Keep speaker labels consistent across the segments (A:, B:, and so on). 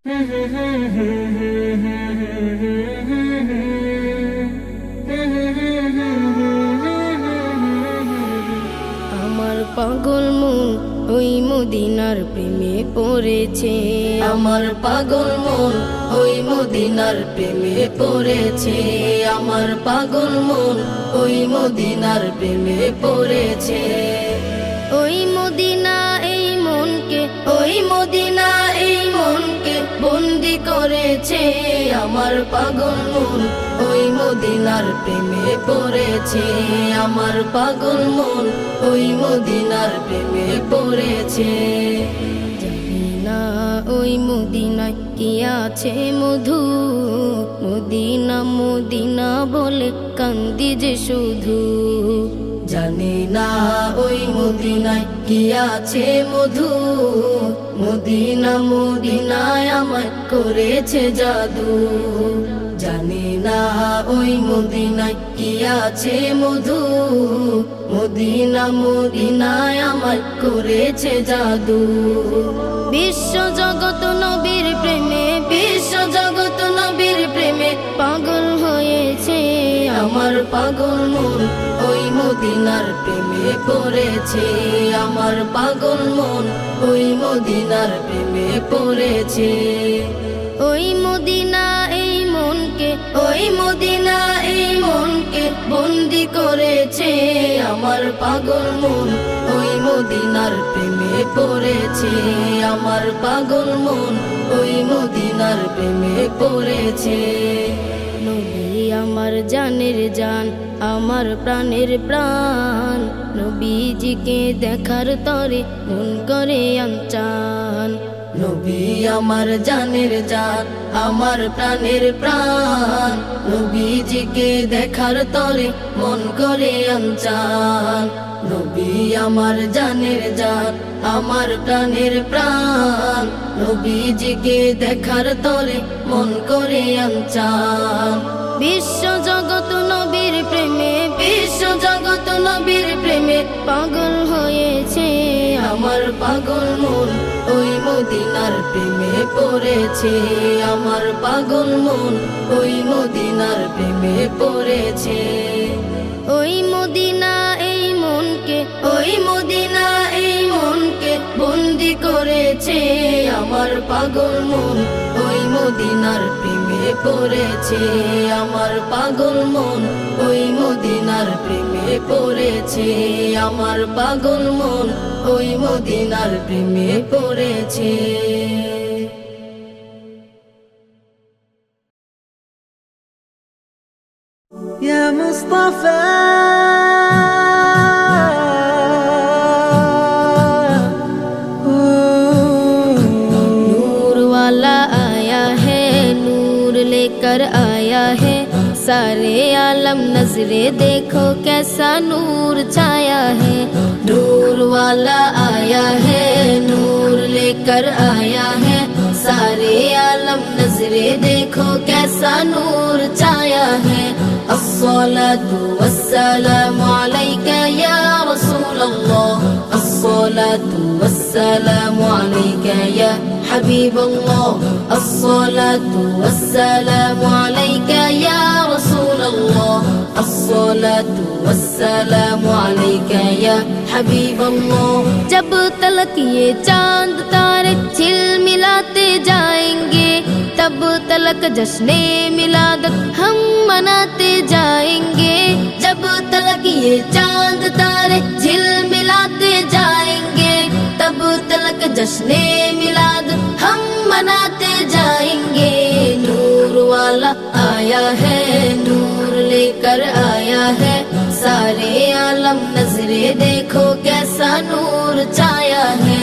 A: আমার পাগল মন ওই মদিনার প্রেমে পড়েছে, আমার পাগল মন ওই মদিনার প্রেমে পড়েছে, আমার পাগল মন ওই মদিনার প্রেমে পড়েছে। ওই মদিনা এই মনকে, ওই মদিনা এই মনকে বন্দি করেছে, আমার পাগল মন ওই মদিনার প্রেমে পড়েছে, আমার পাগল মন ওই মদিনার প্রেমে পড়েছে। জানি না ওই মদিনায় কি আছে মধু, মদিনা মদিনা বলে কান্দি যে শুধু। জানি না ওই মদিনায় কি আছে মধু, মদিনা মদিনায় আমায় করেছে জাদু। জানি না ওই মদিনায় কি আছে মধু, মদিনা মদিনায় আমায় করেছে জাদু। বিশ্ব জগৎ নবীর প্রেমে, বিশ্ব জগৎ নবীর প্রেমে পাগল হয়েছে, আমার পাগল মন ওই মদিনার প্রেমে পড়েছে, আমার পাগল মন ওই মদিনার প্রেমে পড়েছে। ওই মদিনা এই মনকে, ওই মদিনা এই মনকে বন্দি করেছে, আমার পাগল মন ওই মদিনার প্রেমে পড়েছে, আমার পাগল মন ওই মদিনার প্রেমে পড়েছে। নবী আমার জানের জান, আমার প্রাণের প্রাণ, নবীজিকে দেখার তরে মন করে আনচান। নবী আমার জানের জান, আমার প্রাণের প্রাণ, নবীজিকে দেখার তরে মন করে আনচান। নবী আমার জানের জান, আমার প্রাণের প্রাণ, নবীজিকে দেখার তরে মন করে আনচান। বিশ্ব জগৎ নবীর প্রেমে, বিশ্ব জগৎ নবীর প্রেমে পাগল হয়েছে, আমার পাগল মন ওই মদিনার প্রেমে পড়েছে, আমার পাগল মন ওই মদিনার প্রেমে পড়েছে। ওই মদিনা এই মনকে, ওই মদিনা এই মনকে বন্দি করেছে, আমার পাগল মন ওই মদিনার প্রেমে পড়েছে, আমার পাগল মন ওই মদিনার প্রেমে পড়েছে, আমার পাগল মন ওই মদিনার প্রেমে পড়েছে।
B: يا مصطفى
A: नूर वाला आया है, नूर लेकर आया है, सारे आलम नजरे देखो कैसा नूर छाया है। नूर वाला आया है, नूर लेकर आया है, सारे आलम नजरे देखो कैसा नूर छाया है। अस्सलातु वस्सलामु अलैका या रसूल अल्लाह, अस्सलातु वस्सलामु अलैका या हबीब अल्लाह, अस्सलातु वस्सलामु अलैका या रसूल अल्लाह, अस्सलातु वस्सलामु अलैका या हबीब अल्लाह। जब तलक ये चांद तारे झिलमिलाते जाएंगे, तब तलक जश्ने मिलादत हम मनाते जाएंगे। जब तलक ये चांद तारे झिलमिलाते जाएंगे, तब तलक जश्ने मिलादत हम मनाते जाएंगे। नूर वाला आया है, नूर लेकर आया है, सारे आलम नजरे देखो कैसा नूर छाया है।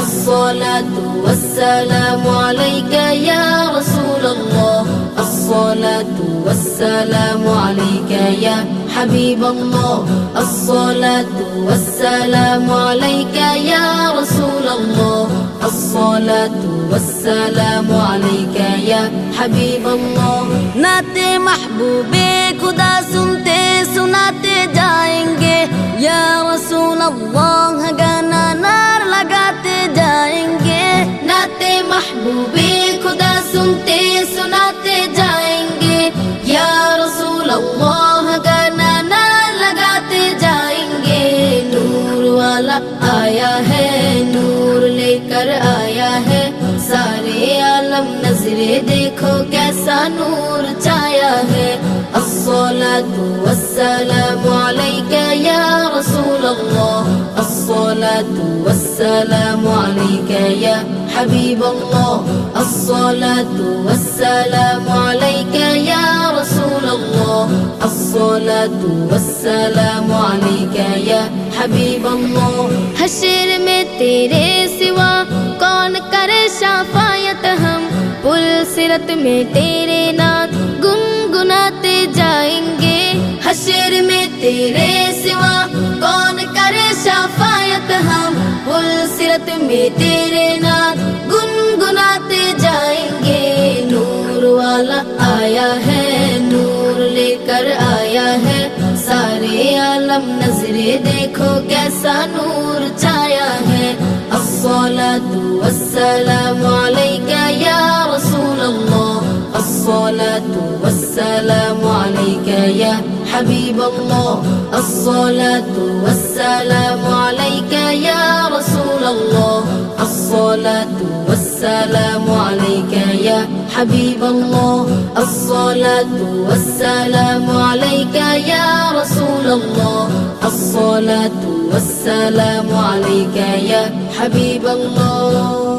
A: अस्सलातु वस्सलामु अलैका या रसूल अल्लाह, अस्सलातु वस्सलामु अलैका या हबीब अल्लाह, अस्सलातु वस्सलामु अलैका या रसूल अल्लाह, अस्सलातु वस्सलामु अलैका या हबीब अल्लाह। नाते महबूबे खुदा सुनते सुनाते जाएंगे, या रसूल अल्लाह गाना नार लगाते जाएंगे। नाते महबूबे खुदा नजरे देखो कैसा नूर छाया है। अस्सलातु वस्सलामु अलैका या रसूल अल्लाह, अस्सलातु वस्सलामु अलैका या हबीब अल्लाह, अस्सलातु वस्सलामु अलैका या रसूल अल्लाह, अस्सलातु वस्सलामु अलैका या हबीब अल्लाह। हश्र में तेरे सिवा कौन करे शफायत हम, पुल सिरत में तेरे नाम गुनगुनाते जाएंगे। हश्र में तेरे सिवा कौन करे शफायत हम, पुल सिरत में तेरे नाम गुनगुनाते जाएंगे। नूर वाला आया है, नूर लेकर आया है, सारे आलम नजरे देखो कैसा नूर छाया है। अस्सलातु वस्सलामु अलैका या रसूल अल्लाह, अस्सलातु वस्सलामु अलैका या हबीब अल्लाह, अस्सलातु वस्सलामु अलैका या रसूल अल्लाह, अस्सलातु वस्सलामु अलैका या हबीब अल्लाह, अस्सलातु वस्सलामु अलैका या रसूल अल्लाह, अस्सलातु वस्सलामु अलैका या हबीब अल्लाह।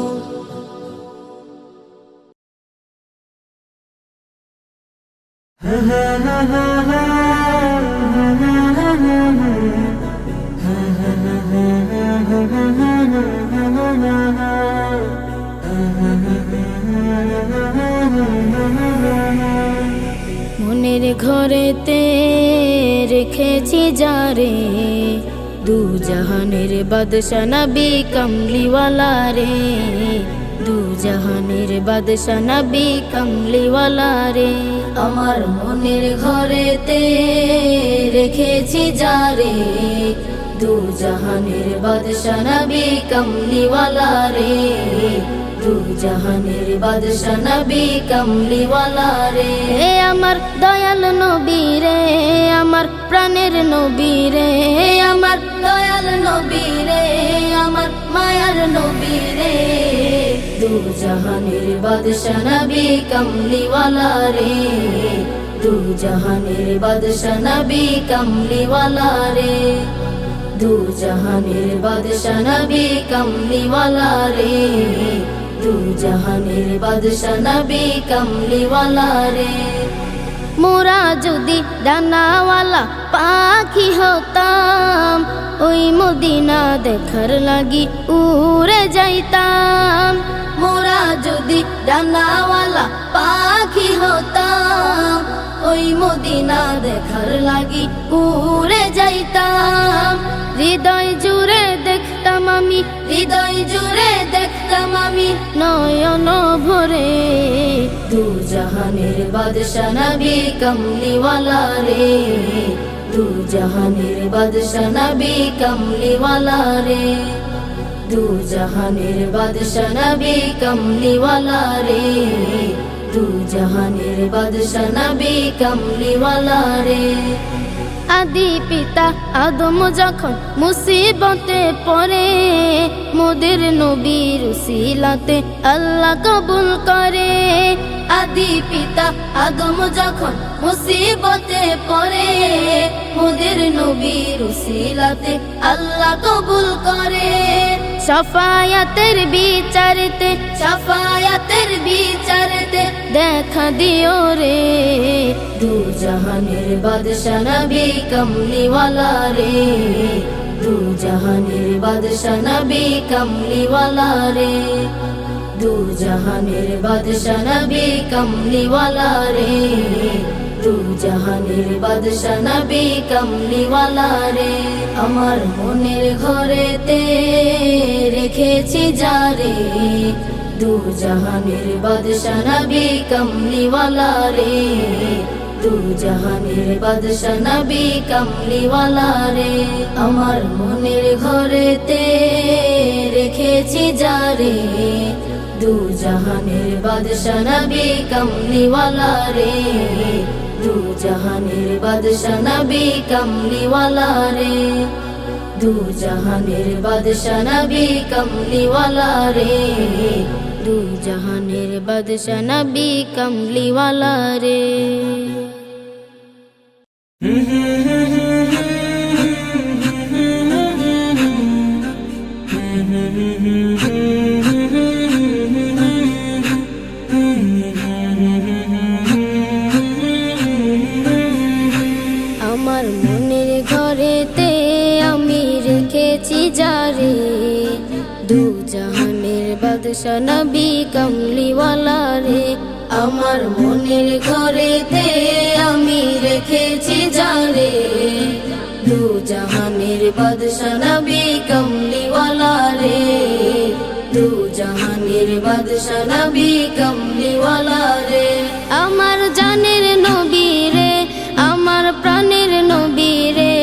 A: মনের ঘরেতে রেখেছি যারে, দু জাহানের বাদশা নবী কমলিওয়ালা রে, দু জাহানের বাদশা নবী কমলিওয়ালা রে। আমার মনের ঘরেতে রেখেছি যারে, দু জাহানের বাদশা নবী কমলিওয়ালা রে, দু জাহানের বাদশা নবী কমলিওয়ালা রে। আমার দয়াল নবী রে, আমার প্রাণের নবী রে, আমার দয়াল নবী রে, আমার মায়ার নবী রে, দু জাহানের বাদশা নবী কমলিওয়ালা রে, দু জাহানের বাদশা নবী কমলিওয়ালা রে, দু জাহানের বাদশা নবী কমলিওয়ালা রে, দু জাহানের বাদশা নবী কমলিওয়ালা রে। মোরা যদি ডানাওয়ালা পাখি হতাম, ওই মদিনা দেখার লাগি উড়ে যাইতাম। মোরা যদি ডানাওয়ালা পাখি হতাম, ওই মদিনা দেখার লাগি উড়ে যাইতাম। হৃদয় জুড়ে দেখতাম আমি, হৃদয় জুড়ে দেখতাম আমি, নয়ন ভরে দু জাহানের বাদশা নবী কমলিওয়ালা রে, দু জাহানের বাদশা নবী কমলিওয়ালা রে, দু জাহানের বাদশা নবী কমলিওয়ালা রে, দু জাহানের বাদশা নবী কমলিওয়ালা রে। আদি পিতা আদম যখন মুসিবতে পড়ে, মোদের নবীর উসিলাতে আল্লাহ কবুল করে। আদি পিতা আদম যখন মুসিবতে পড়ে, মোদের নবীর উসিলাতে আল্লাহ কবুল করে। শাফায়াতের বিচারতে, শাফায়াতের বিচারতে দেখা দিও রে, দু জাহানের বাদশা নবী কমলিওয়ালা রে, দু জাহানের বাদশা নবী কমলিওয়ালা রে, দু জাহানের বাদশা নবী কমলিওয়ালা রে, দু জাহানের বাদশা নবী কমলিওয়ালা রে। আমার মনের ঘরেতে রেখেছি যারে, দু জাহানের বাদশা নবী কমলিওয়ালা রে, দু জাহানের বাদশা নবী কমলিওয়ালা রে। আমার মনের ঘরেতে রেখেছি যারে, দু জাহানের বাদশা নবী কমলিওয়ালা রে, দু জাহানের বাদশা নবী কমলিওয়ালা রে, দু জাহানের বাদশা নবী কমলিওয়ালা রে, দু জাহানের বাদশা নবী কমলিওয়ালা রে। আমার মনের ঘরেতে আমি রেখেছি যারে, দু জাহানের বাদশা নবী কমলিওয়ালা রে। আমার মনের ঘরেতে আমি রেখেছি যারে, দু জাহানের বাদশা নবী কমলিওয়ালা রে। দু জাহানের বাদশা নবী কমলিওয়ালা রে। আমার জানের নবী রে, আমার প্রাণের নবী রে,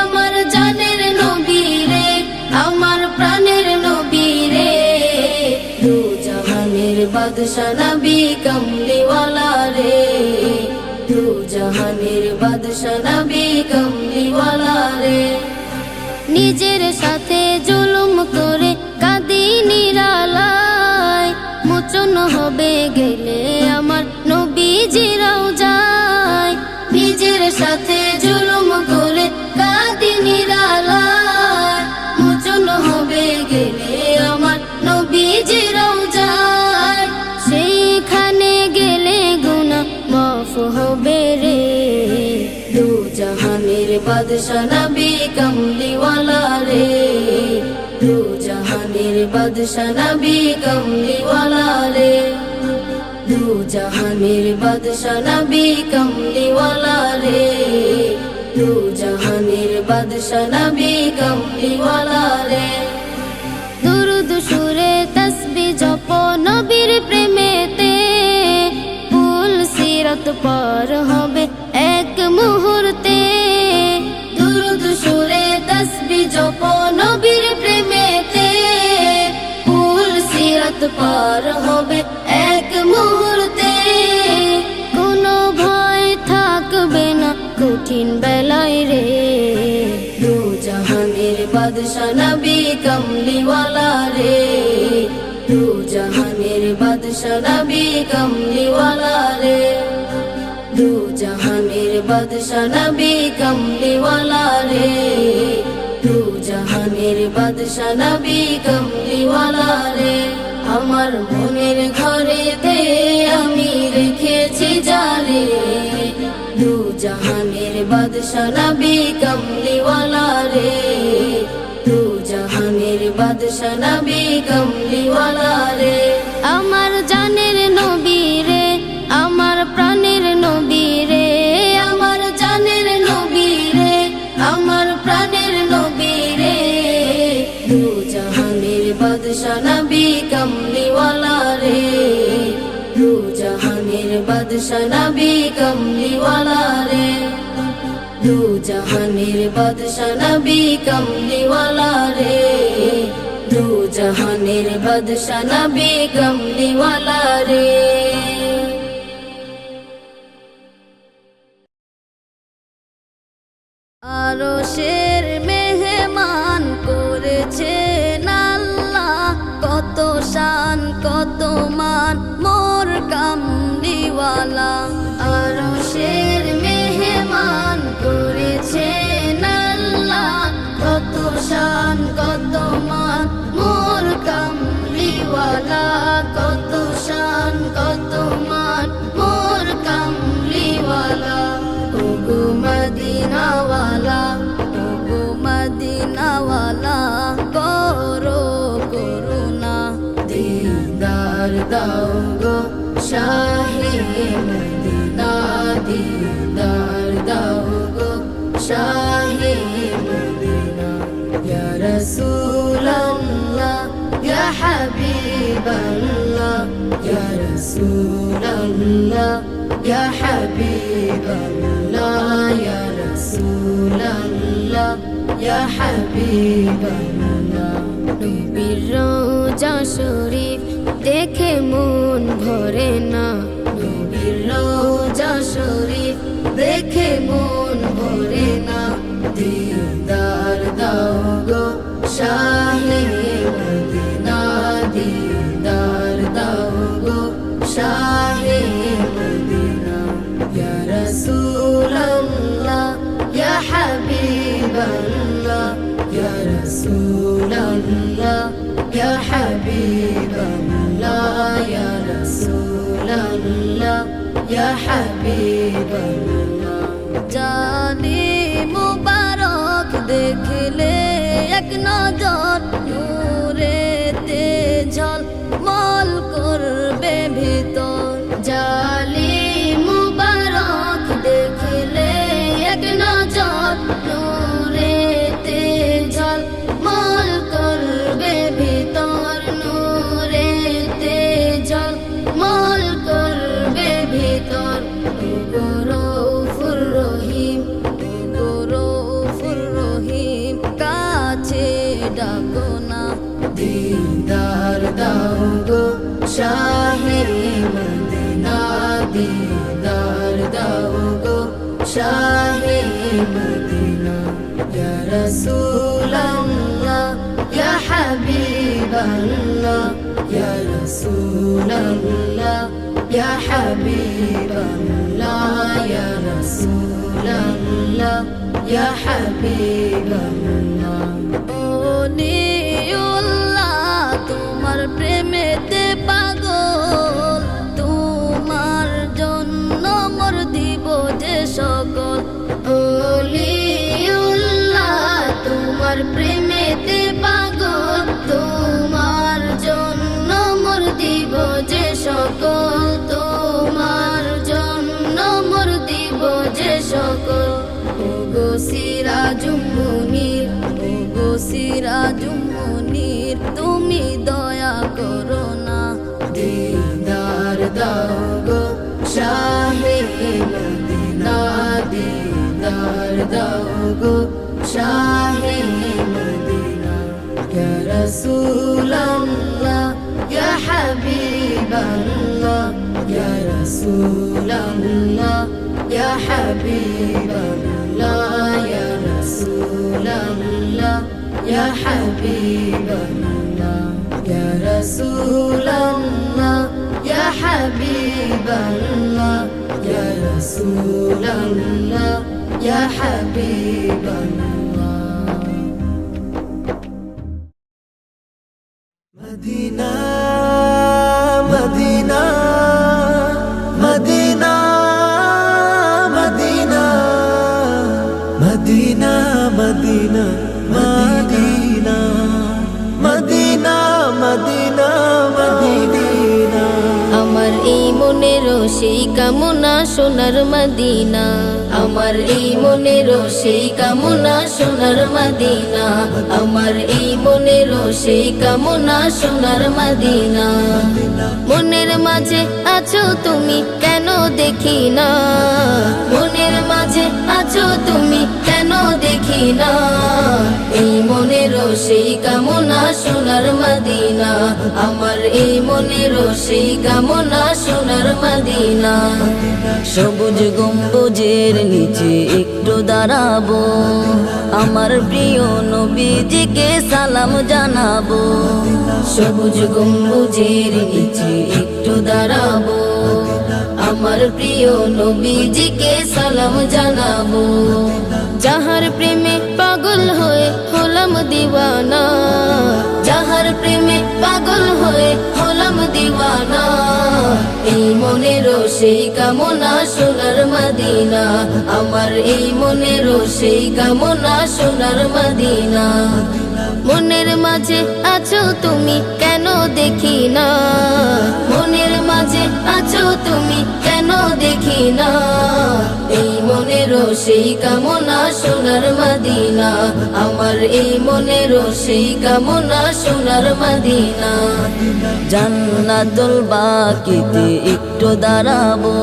A: আমার জানের নবী রে, আমার প্রাণের নবী রে। দু জাহানের বাদশা নবী কমলিওয়ালা রে, দু জাহানের বাদশা নবী কমলিওয়ালা রে। নিজের সাথে জুলুম করে কাঁদি নিরালায়, মোচন হবে গেলে আমার নবীজিরাও যায়। নিজের সাথে জুলুম করে কাঁদি নিরালায়, মোচন হবে গেলে আমার নবীজিরাও যায়। সেইখানে গেলে গুনাহ মাফ হবে রে, দু জাহানের বাদশা নবী কমলিওয়ালা রে। দু জাহানের বাদশা নবী কমলিওয়ালা রে। দু জাহানের বাদশা নবী কমলিওয়ালা রে। দু জাহানের বাদশা নবী কমলিওয়ালা রে। দুরুদ সুরে তসবিহ জপ নবীর প্রেমেতে, ফুল সিরাত পার হবে এক মুহূর্তে। দুরুদ সুরে তসবিহ জপ নবীর প্রেমেতে, ফুল সিরাত পার হবে এক মুহূর্তে। কোনো ভয় থাকবে না কঠিন বেলায় রে, দু জাহানের বাদশা নবী কমলিওয়ালা রে। দু জাহানের বাদশা নবী কমলিওয়ালা রে। দু জাহানের বাদশা নবী কমলিওয়ালা রে। দু জাহানের বাদশা নবী কমলিওয়ালা রে। আমার মনের ঘরেতে আমি রেখেছি যারে, দু জাহানের বাদশা নবী কমলিওয়ালা রে। দু জাহানের বাদশা নবী কমলিওয়ালা রে। আমার জানের নবী রে, আমার প্রাণের নবী রে, আমার জানের নবী রে, আমার প্রাণের নবী রে। দু জাহানের বাদশা নবী কমলিওয়ালা রে। দু জাহানের বাদশা নবী কমলিওয়ালা রে। দু জাহানের বাদশা নবী কমলিওয়ালা রে। দু জাহানের বাদশা নবী কমলিওয়ালা রে।
C: আরশের মেহমান করেছেন আল্লাহ, কত শান কত মান মোর কামলিওয়ালা।
A: আরশের মেহমান করেছেন আল্লাহ, কত শান কত মান মোর কামলিওয়ালা। কত শান কত মান মোর কামলিওয়ালা। ওগো মদিনাওয়ালা,
C: ওগো মদিনাওয়ালা, করো করুণা।
A: দিদার দাও গো শাহে মদিনা, দিদার দাও গো শাহে মদিনা। ইয়া রাসূলাল্লাহ ইয়া হাবিবাল্লাহ, ইয়া রাসূলাল্লাহ ইয়া হাবিবাল্লাহ, ইয়া রাসূলাল্লাহ ইয়া হাবিবাল্লাহ। নবীর রওজা শরীফ দেখে মন ভরে না, নবীর রওজা শরীফ দেখে মন ভরে না। দিদার দাও গো শাহে মদিনা, দিদার দাও
C: শাহে মদিনা ইয়া রাসূলুল্লাহ ইয়া হাবিবাল্লাহ ইয়া রাসূলুল্লাহ ইয়া হাবিবাল্লাহ ইয়া রাসূলুল্লাহ ইয়া হাবিবাল্লাহ জানি মুবারক দেখলে এক নজর নূরেতে ঝলমল করবে ভিতর জালি মুবারক দেখলে এক নজর নূরেতে ঝলমল করবে ভিতর নূরেতে ঝলমল করবে ভিতর গৌরফুর রহিম গৌরফুর রহিম কাছে ডাকো না দিদার দাও গো শাহে মদিনা দিদার দাও গো শাহে মদিনা ইয়া রাসূলুল্লাহ ইয়া হাবিবাল্লাহ ইয়া রাসূলুল্লাহ ইয়া হাবিবাল্লাহ ইয়া রাসূলুল্লাহ ইয়া হাবিবাল্লাহ তোমার প্রেমেতে পাগল তোমার জন্য মোর দিব যে সকল ওলিউল্লাহ তোমার প্রেমেতে পাগল তোমার জন্য মোর দিব যে সকল তোমার জন্য মোর দিব যে সকল ওগো সিরাজুম মুনির ওগো সিরাজুম মুনির তুমি দয়া করো না দিদার দাও গো শাহে মদিনা দিদার দাও গো শাহে মদিনা ইয়া রাসূলুল্লাহ ইয়া হাবিবাল্লাহ ইয়া রাসূলুল্লাহ ইয়া হাবিবাল্লাহ ইয়া রাসূলুল্লাহ ইয়া হাবিবাল্লাহ ইয়া রাসূলুল্লাহ ইয়া হাবিবাল্লাহ ইয়া রাসূলুল্লাহ ইয়া হাবিবাল্লাহ
B: মদিনা মদিনা মদিনা মদিনা মদিনা মদিনা মদিনা মদিনা মদিনা মদিনা
A: আমার এই মনের সেই কামনা সোনার মদিনা আমার এই মনের সেই কামনা সোনার মদিনা আমার এই মনের সেই কামনা সোনার মদিনা মনের মাঝে আছো তুমি কেন দেখি না মনের মাঝে আছো তুমি কেন দেখি না এই মনের সেই কামনা সোনার মদিনা আমার এই মনের সেই কামনা সোনার মদিনা
C: সবুজ গম্বুজের নিচে একটু দাঁড়াবো আমার প্রিয় নবীজিকে সালাম জানাবো
A: সবুজ গম্বুজের নিচে একটু দাঁড়াবো আমার প্রিয় নবীজিকে সালাম জানাবো যাহার প্রেমে পাগল হয়ে হলাম দিওয়ানা যাহার প্রেমে পাগল হয়ে হলাম দিওয়ানা এই মনের সেই কামনা সোনার মদিনা আমার এই মনের সেই কামনা সোনার মদিনা মনের মাঝে আছো তুমি কেন দেখি না মনের মাঝে আছো তুমি কেন দেখি না এই মনের সেই কামনা সোনার মদিনা আমার এই মনের সেই কামনা সোনার মদিনা
C: জান্নাতুল বাকিতে একটু দাঁড়াবো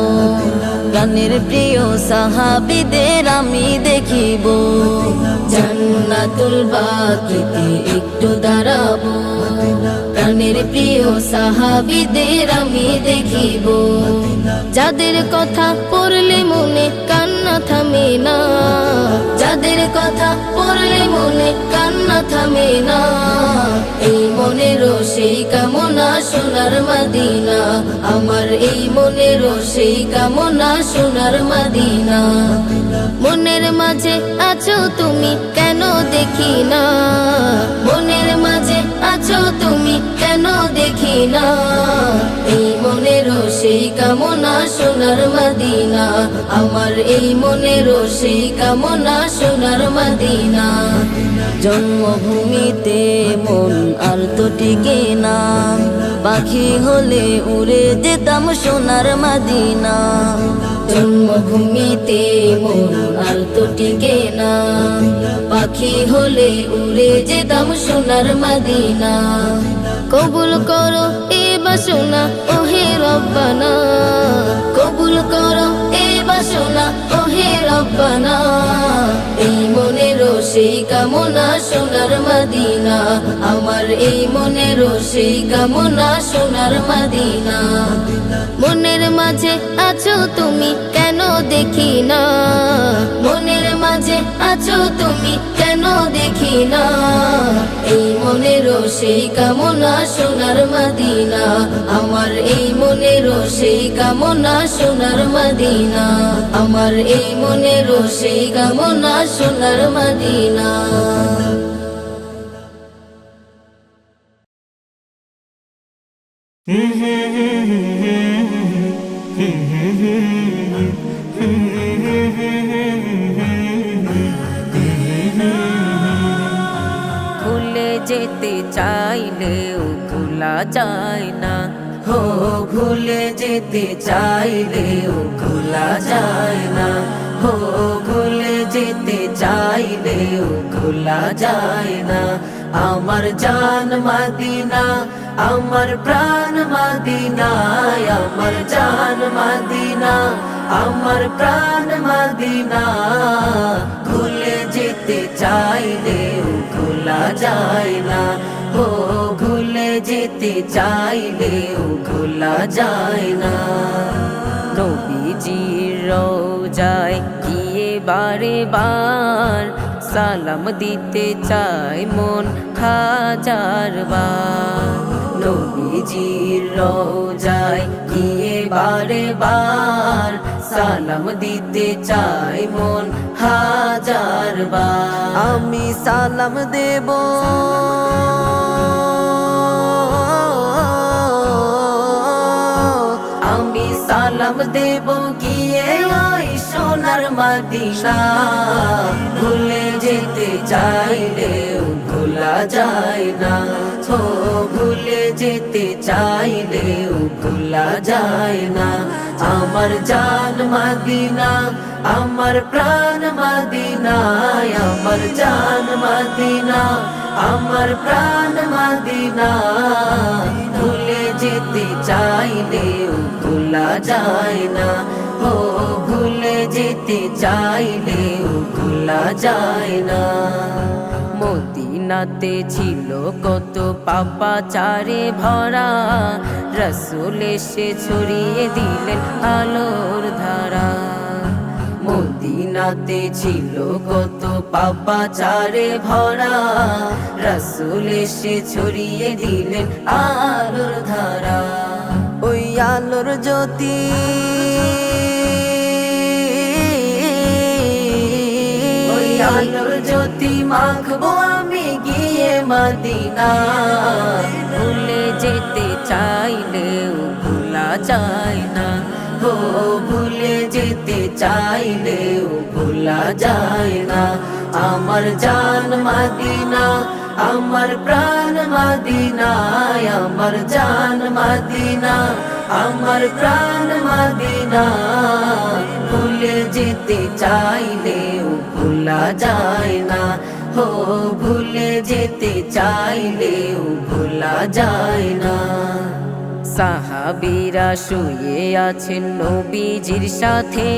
C: প্রাণের প্রিয় সাহাবীদের আমি দেখিব
A: জান্নাতুল বাকিতে একটু দাঁড়াবো প্রাণের প্রিয় সাহাবীদের আমি দেখিব যাদের কথা পড়লে মনে কান্না কান্না থামে না, যাদের কথা পড়লে মনে কান্না থামে না, এই মনেরও সেই কামনা সোনার মদিনা, আমার এই মনেরও সেই কামনা সোনার মদিনা। মনের মাঝে আছো তুমি কেন দেখি না, মনের মাঝে আছো তুমি কেন দেখি না, এই মনেরও সেই কামনা সোনার মদিনা, আমার এই মনেরও সেই কামনা সোনার মদিনা।
C: জন্মভূমিতে মন আর তো টিকে না, পাখি হলে উড়ে যেতাম সোনার মদিনা।
A: জন্মভূমিতে মন আর তো টিকে না, পাখি হলে উড়ে যেতাম সোনার মদিনা। কবুল করো এ বাসনা ওহে রব্বানা, কবুল করো এ বাসনা ওহে রব্বানা, এই মনেরও সেই কামনা সোনার মদিনা, আমার এই মনেরও সেই কামনা সোনার মদিনা। মনের মাঝে আছো তুমি কেন দেখি না, মনের মাঝে আছো তুমি কেন দেখি না, এই মনেরও সেই কামনা সোনার মদিনা, আমার এই মনেরও সেই কামনা সোনার মদিনা, আমার এই মনেরও সেই কামনা সোনার মদিনা।
D: ভুলে যেতে চাইলেও ভোলা যায় না, হো ভুলে যেতে চাইলেও ভোলা যায় না, হো ভুলে যেতে চাইলেও ভোলা যায় না। আমার জান মদিনা, আমার প্রাণ মদিনা, আমার জান মদিনা, আমার প্রাণ মদিনা। ভুলে যেতে চাইলেও ভোলা যায় না, ও ভুলে যেতে চাইলেও ভোলা যায় না। নবীজির রওজায় গিয়ে বারে বার সালাম দিতে চাই মন হাজার বার। নবীজির রওজায় গিয়ে বারে বার সালাম দিতে চাই মন হাজার বার। আমি সালাম দেব আমি সালাম দেব গিয়ে ওই সোনার মদিনা। ভুলে যেতে চাইলেও ভোলা যায় না, ও ভুলে যেতে চাইলেও ভোলা যায় না। আমার জান মদিনা, আমার প্রাণ মদিনা, আমার জান মদিনা, আমার প্রাণ মদিনা। ভুলে যেতে চাইলেও ভোলা যায় না, ও ভুলে যেতে চাইলেও ভোলা যায় না। মদিনাতে ছিল কত পাপাচারে ভরা, রাসূল এসে ছড়িয়ে দিলেন আলোর ধারা। মদিনাতে ছিল কত পাপাচারে ভরা, রাসূল এসে ছড়িয়ে দিলেন আলোর ধারা। ওই আলোর জ্যোতি ওই আলোর জ্যোতি মাখবো আমি গিয়ে মদিনা। ভুলে যেতে চাইলেও ভোলা যায় না, ও ভুলে যেতে চাইলেও ভোলা যায় না। আমার জান মদিনা, আমার প্রাণ মদিনা, আমার জান মদিনা, আমার প্রাণ মদিনা। ভুলে যেতে চাইলেও ভোলা যায় না, ও ভুলে যেতে চাইলেও ভোলা যায় না। সাহাবীরা শুয়ে আছেন নবীজির সাথে,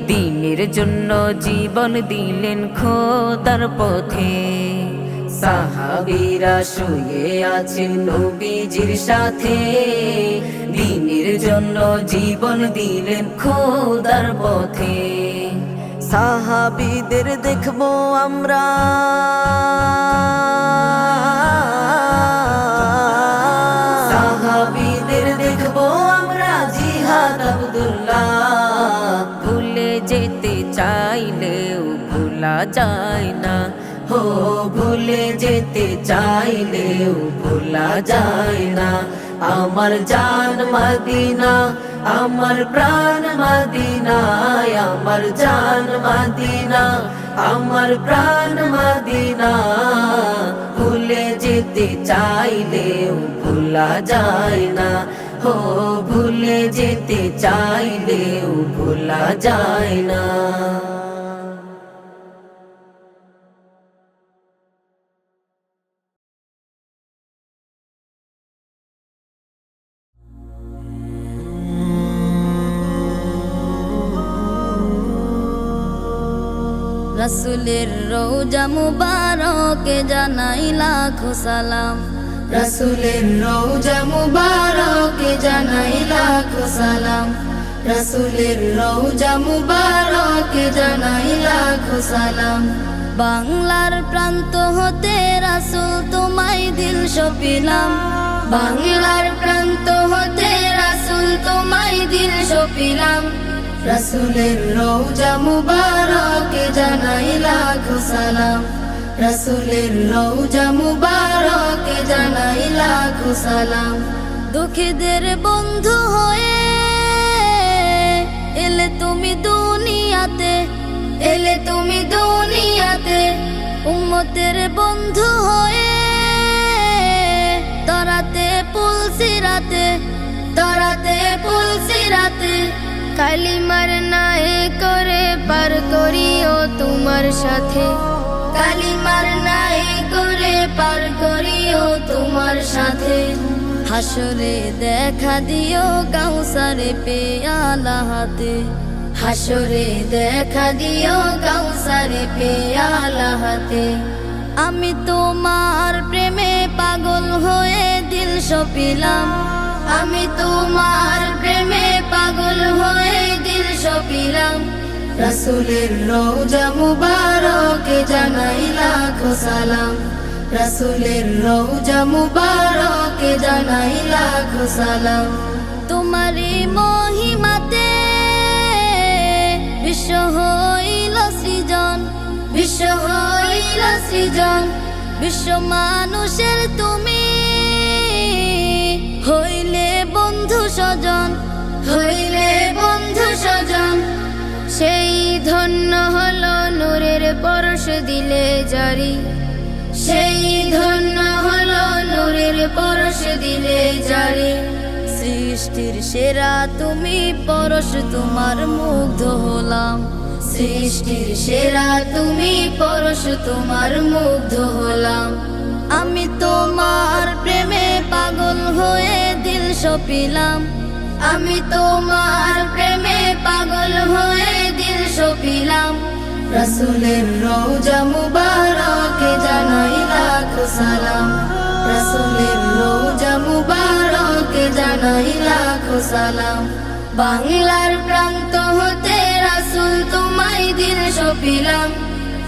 D: দ্বীনের জন্য জীবন দিলেন খোদার পথে। সাহাবীরা শুয়ে আছেন নবীজির সাথে, দিনের জন্য জীবন দিলেন খোদার পথে।
C: সাহাবীদের দেখবো আমরা,
D: সাহাবীদের দেখবো আমরা জিহাদ আব্দুল্লাহ। ভুলে যেতে চাইলেও ভোলা যায় না, হো ভুলে যেতে চাইলেও ভোলা যায় না। আমার জান মদিনা, আমার প্রাণ মদিনায়, আমার জান মদিনা, আমার প্রাণ মদিনা। ভুলে যেতে চাইলেও ভোলা যায় না, হো ভুলে যেতে চাইলেও ভোলা যায় না।
C: রাসূলের রওজা মুবারকে জানাই লাখো সালাম,
A: রাসূলের রওজা মুবারকে জানাই লাখো সালাম, রাসূলের রওজা মুবারকে জানাই লাখো সালাম।
C: বাংলার প্রান্ত হতে রাসূল তোমায় দিল সপিলাম,
A: বাংলার প্রান্ত হতে রাসূল তোমায় দিল সপিলাম, রাসূলের রওজা মুবারকে জানাই লাখো সালাম, রাসূলের রওজা মুবারকে জানাই লাখো সালাম।
C: দুঃখীদের বন্ধু হয়ে এলে তুমি দুনিয়াতে,
A: এলে তুমি দুনিয়াতে,
C: উম্মতের বন্ধু হয়ে তরাতে পুলসিরাতে,
A: তরাতে পুলসিরাতে, কালিমার নায়ে করে পার করিও তোমার সাথে, কালিমার নায়ে করে পার করিও তোমার সাথে।
C: হাসরে দেখা দিও কাউসারে পেয়ালা হাতে,
A: হাসরে দেখা দিও কাউসারে পেয়ালা হাতে।
C: আমি তোমার প্রেমে পাগল হয়ে দিল সপিলাম,
A: আমি তোমার প্রেমে পাগল হয়ে দিল সপিলাম, রাসূলের রওজা মুবারকে জানাই লাখো সালাম, রাসূলের রওজা মুবারকে জানাই লাখো সালাম।
C: তোমারই মহিমাতে বিশ্ব হইল সৃজন,
A: বিশ্ব হইল সৃজন,
C: বিশ্ব মানুষের তুমি হইলে বন্ধু স্বজন,
A: হইলে বন্ধু স্বজন। সেই ধন্য হলো নূরের পরশ দিলে জারি, সেই ধন্য হলো নূরের পরশ দিলে জারি।
C: সৃষ্টির সেরা তুমি পরশ তোমার মুগ্ধ হলাম,
A: সৃষ্টির সেরা তুমি পরশ তোমার মুগ্ধ হলাম।
C: আমি তোমার প্রেমে পাগল হয়ে দিল সপিলাম,
A: আমি তোমার প্রেমে পাগল হয়ে দিল সপিলাম, রাসূলের রওজা মুবারকে জানাই লাখো সালাম, রাসূলের রওজা মুবারকে জানাই লাখো সালাম। বাংলার প্রান্ত হতে রাসূল তোমায় দিল সপিলাম,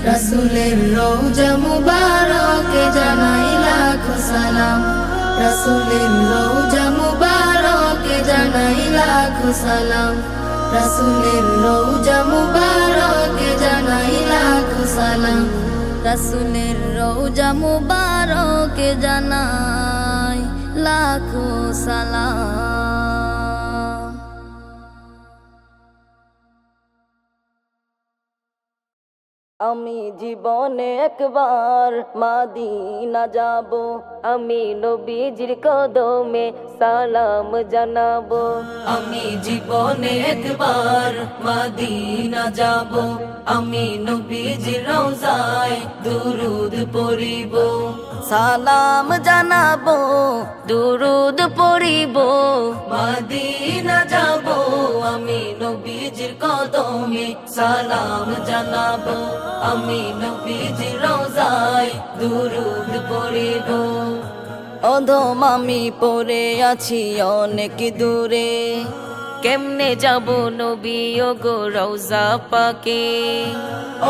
A: রাসূলের রওজা মুবারকে জানাই লাখো সালাম, রাসূলের রওজা মুবারকে জানাই লাখো সালাম, রাসূলের রওজা মুবারকে জানাই লাখো সালাম,
C: রাসূলের রওজা মুবারকে জানাই লাখো সালাম। আমি জীবনে একবার মাদিনা যাব,
D: আমি নবীজির কদমে সালাম জানাবো। আমি জীবনে একবার মদিনা যাব, আমি নবীজির রওজায় দুরুদ পড়িব,
C: সালাম জানাবো দুরুদ পড়িব।
D: মদিনা যাব, আমি নবীজির কদমে সালাম জানাবো, আমি নবীজির রওজায় দুরুদ পড়িব।
C: অধম আমি পড়ে আছি অনেক দূরে,
D: কেমনে যাব নবী ও গো রওজা পাকে।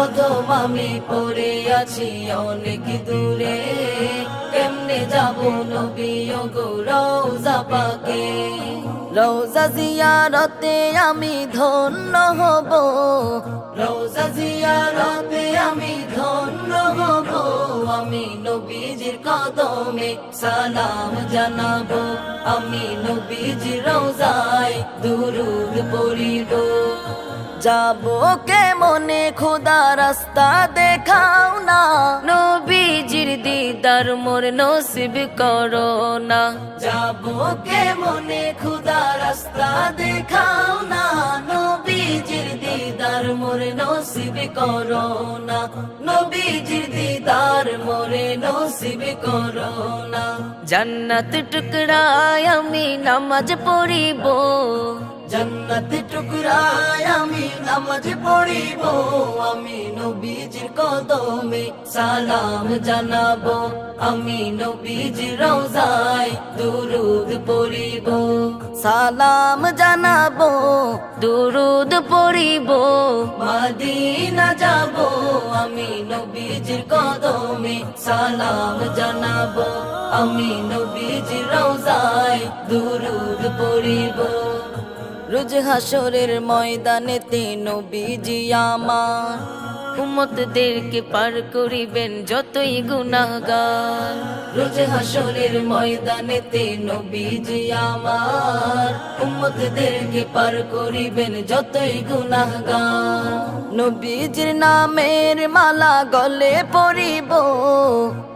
C: অধম আমি পড়ে আছি অনেক দূরে, কেমনে যাব নবী ও গো রওজা পাকে। রওজা জিয়ারতে আমি ধন্য হব, রওজা জিয়ারতে আমি ধন্য হব। আমি নবীজির কদমে সালাম জানাবো, আমি নবীজির রওজায় দুরূদ পড়িব। যাবো কেমনে খোদা রাস্তা দেখাও না,
D: নবীজির দিদার মোর নসিব করো না।
C: যাবো কেমনে খোদা রাস্তা দেখাও না, নবীজির দিদার মোরে নসিব করো না, নবীজির দিদার মোরে নসিব করো না।
D: জান্নাত টুকরায় আমি নামাজ পড়িব,
C: জান্নাত টুকরায় আমি নামাজ পড়িব। আমি নবীজির কদমে সালাম জানাবো, আমি নবীজির রওজায় দুরূদ পড়িব। সালাম জানাবো,
D: দুরূদ পড়িব।
C: মদিনা যাব, আমি নবীজির কদমে সালাম জানাবো, আমি নবীজির রওজায় দুরূদ পড়িব। রোজ হাসরের ময়দানেতে নবীজি আমার
D: উম্মতদেরকে পার করিবেন যতই গুনাহগার।
C: রোজ হাসরের ময়দানেতে নবীজি আমার উম্মতদেরকে পার করিবেন যতই গুনাহগার। নবীজির নামের মালা গলে পরিব,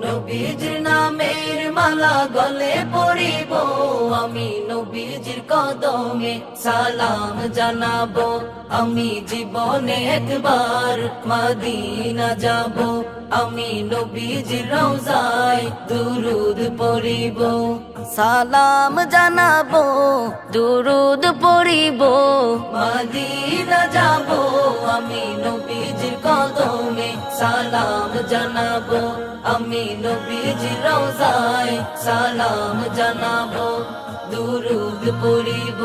C: নবীজির নামের মালা গলে পরিব। আমি নবীজির কদমে সালাম জানাবো, আমি জীবনে একবার মদিনা যাব। আমি নবীজির রওজায় দুরূদ পড়িব। সালাম জানাবো,
D: দুরূদ পড়িব।
C: মদিনা যাব, আমি নবীজির কদমে সালাম জানাবো, আমি নবীজির রওজায় সালাম জানাবো, দুরূদ পড়িব।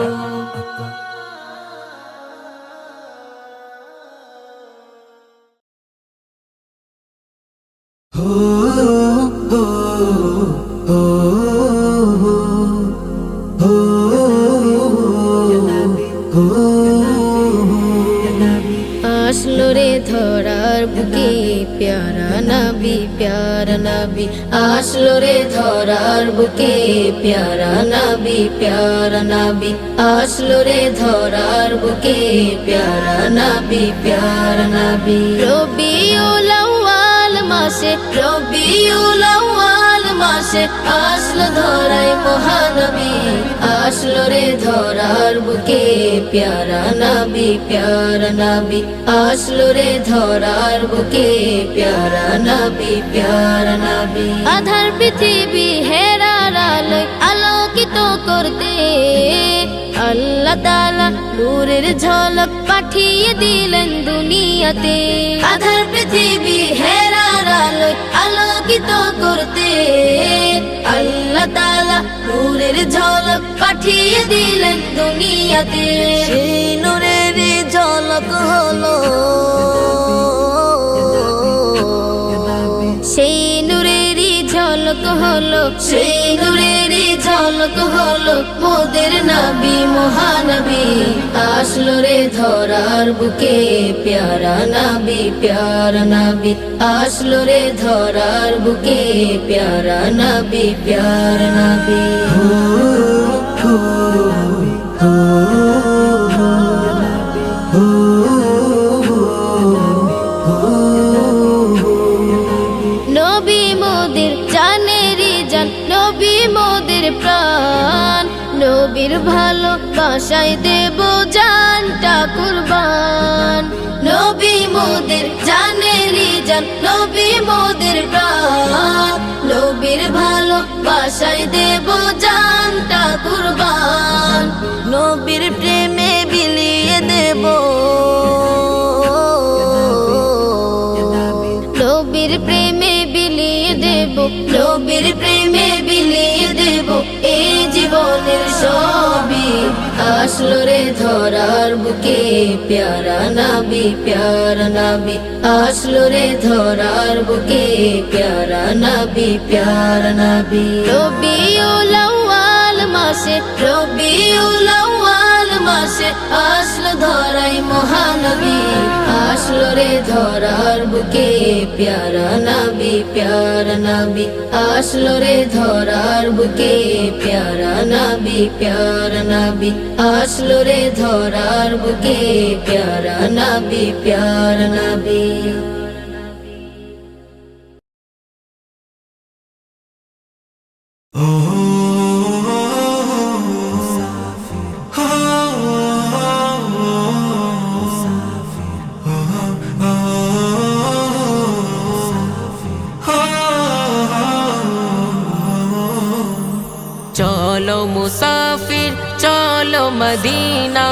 A: আসলো রে ধরার বুকে প্যারা নবী, প্যারা নবী। আসলো রে ধরার বুকে প্যারা নবী, প্যারা নবী। আসলো রে ধরার বুকে প্যারা নবী, প্যারা নবী। রবিউল আউয়াল মাসে, রবিউল আউয়াল মাসে আসলো ধরায় মহানবী। আসলো রে ধরার বুকে প্যারা নবী, প্যারা নবী। আসলো রে ধরার বুকে প্যারা নবী, প্যারা নবী। আধার পৃথিবী হেরার আলোয় আলোকিত করতে আল্লাহ তাআলা নূরের ঝলক পাঠিয়ে দিলেন দুনিয়াতে। আধার পৃথিবী হেরার আলোয় আলোকিত করতে আল্লাহ তাআলা নূরের ঝলক পাঠিয়ে দিলেন দুনিয়াতে।
C: সেই নূরের ঝলক হলো,
A: সেই নূরেরই ঝলক হলো, সেই নূরেরই ঝলক হলো মোদের নবী মহানবী। আসলো রে ধরার বুকে প্যারা নবী, প্যারা নবী। আসলো রে ধরার বুকে প্যারা নবী, প্যারা নবী। নবী মোদের জানেরই জান, নবী মোদের প্রাণ। নবীর ভালোবাসায় দেব জানটা কুরবান। নবী মোদের জানেরই জান, নবী মোদের প্রাণ। নবীর ভালোবাসায় দেব জানটা কুরবান।
C: নবীর প্রেমে বিলিয়ে দেব,
A: নবীর প্রেমে বিলিয়ে দেব, নবীর প্রেমে বিলিয়ে সবই আসলো রে ধরার বুকে প্যারা নাবি আসলো রে ধরার বুকে প্যারা নাবি রবিউল আউয়াল মাসে আসলো ধরাই মহানবী আসলো রে ধরার বুকে প্যারা নাবি আসলো রে ধরার বুকে প্যারা নাবি আসলো রে ধরার বুকে প্যারা নাবি
D: চলো মুসাফির চলো মদিনা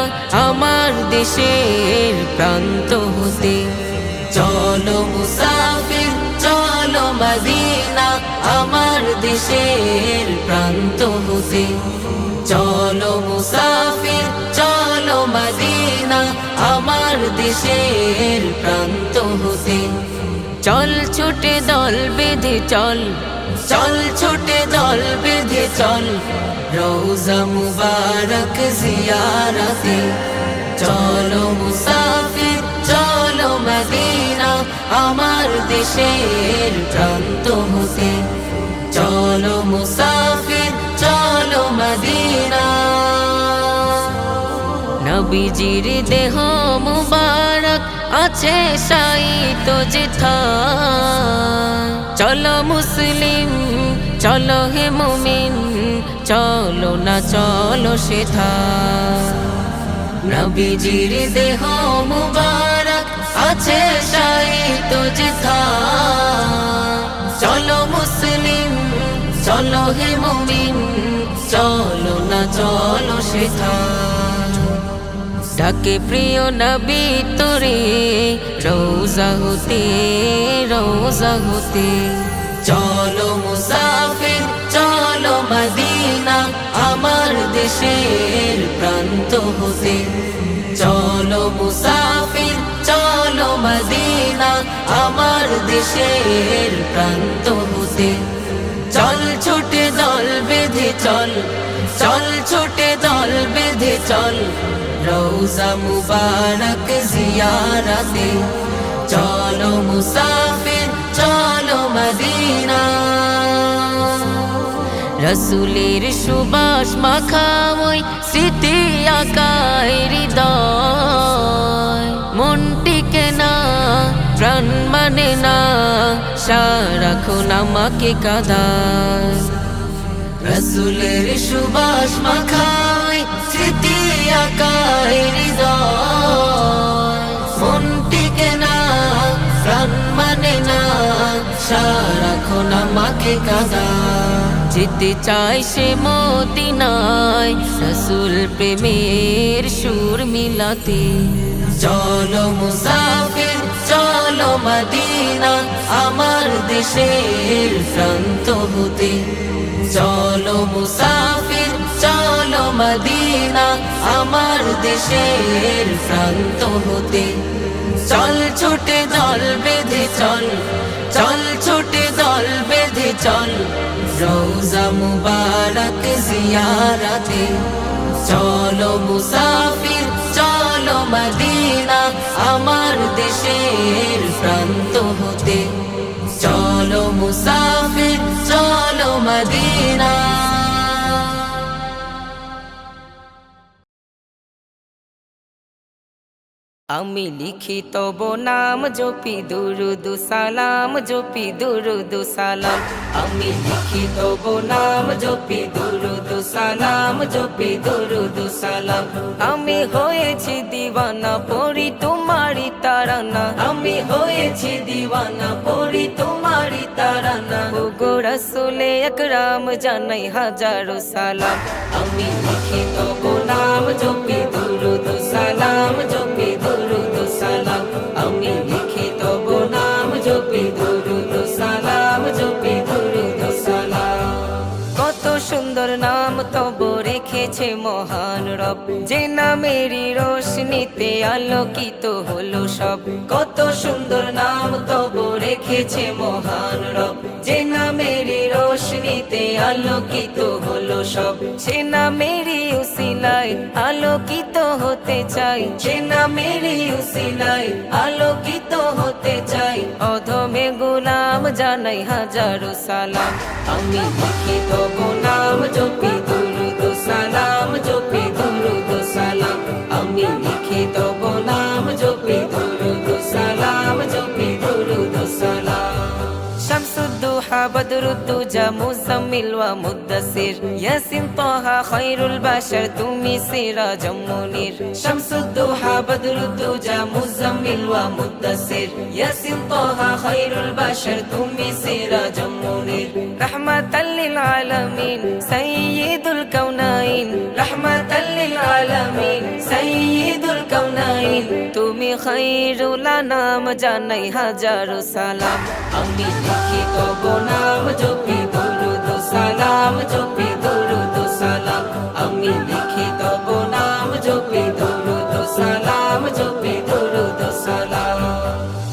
D: আমার দেশের প্রান্ত হতে চলো মুসাফির চলো মদিনা আমার দেশের প্রান্ত হতে চলো মুসাফির চলো মদিনা আমার দেশের প্রান্ত হতে চল ছুটে দল বেঁধে চল ছুটে দল বেঁধে চল রওজা মুবারক জিয়ারতে চলো মুসাফির চলো মদিনা আমার দেশের প্রান্ত হতে চলো মুসাফির চলো মদিনা নবীজির দেহ মুবারক আছে শায়িত যেথায় চলো মুসলিম চলো হে মুমিন চলো না চলো সেথায় নবীজির দেহ মুবারক আছে শায়িত যেথায় চলো মুসলিম চলো হে মুমিন চলো না চলো সেথায় ডাকে প্রিয় নবী তোরে রওজা হতে চলো মুসাফির চলো মদিনা আমার দেশের প্রান্ত হতে চলো মুসাফির চলো মদিনা আমার দেশের প্রান্ত হতে চল ছুটে দল বেঁধে চল ছুটে দল বেঁধে চল রওজা মুবারক জিয়ারতে চলো মুসাফির চলো মদিনা রসুলের সুবাস মাখা ওই স্মৃতি আকায় হৃদয় মনটিকে না প্রাণ মানে না সারাক্ষণ আমাকে কাঁদায় রসুলের সুবাস মাখা ওই স্মৃতি আকায় হৃদয় মনটিকে না প্রাণ মানে না সারাক্ষণ আমাকে কাঁদায় যেতে চাই সে মদিনায় রসুল প্রেমের সুর মিলাতে চলো মুসাফির চলো মদিনা আমার দেশের প্রান্ত হতে চলো মুসাফির চলো মদিনা আমার দেশের প্রান্ত হতে চল ছুটে দল বেঁধে চল ছুটে দল বেঁধে চল রওজা মুবারক জিয়ারতে চলো মুসাফির চলো মদিনা আমার দেশের প্রান্ত হতে চলো মুসাফির চলো মদিনা আমি লিখি তব নাম জপি দুরুদ সালাম জপি দুরুদ সালাম আমি লিখি তব নাম জপি দুরুদ সালাম জপি দুরুদ সালাম আমি হয়েছি দিওয়ানা পড়ি তোমারি তারানা আমি হয়েছি দিওয়ানা পড়ি তোমারি তারানা ওগো রাসূলে আকরাম জানাই হাজারো সালাম আমি লিখি তব নাম জপি দুরুদ সালাম জপি দুরুদ সালাম আমি লিখি তব নাম জপি দুরুদ সালাম জপি দুরুদ সালাম কত সুন্দর নাম তব রেখেছে মহান রব, যে নামেরই রোশনীতে আলোকিত হলো সব। কত সুন্দর নাম তব রেখেছে মহান রব, যে নামেরই রোশনীতে আলোকিত হলো সব। সে নামেরই উসিলায় আলোকিত হতে চাই, সে নামেরই উসিলায় আলোকিত হতে চাই। অধমে গোলাম জানাই হাজারো সালাম, আমি লিখি তব নাম জপি দুরুদ সালাম, জপি দুরুদ সালাম। আমি লিখি তব নাম জপি দুরুদ সালাম, জপি দুরুদ সালাম। শামসুদ্দোহা বদরুদ্দুজা মুজাম্মিল ওয়া মুদ্দাসির, ইয়াসিন তাহা খায়রুল বাশার তুমি সিরাজুম মুনির। শামসুদ্দোহা বদরুদ্দুজা মুজাম্মিল ওয়া মুদ্দাসির, ইয়াসিন তাহা খায়রুল বাশার তুমি সিরাজুম মুনির। রাহমাতাল লিল আলামিন সাইয়্যিদুল কাউনাইন, রাহমাতাল লিল আলামিন সাইয়্যিদুল কাউনাইন। তুমি খায়রুল আনাম জানাই হাজারো সালাম, আমি লিখি তব নাম জপি দুরুদ সালাম, জপি দুরুদ সালাম। আমি লিখি তব নাম জপি দুরুদ সালাম, জপি দুরুদ সালাম।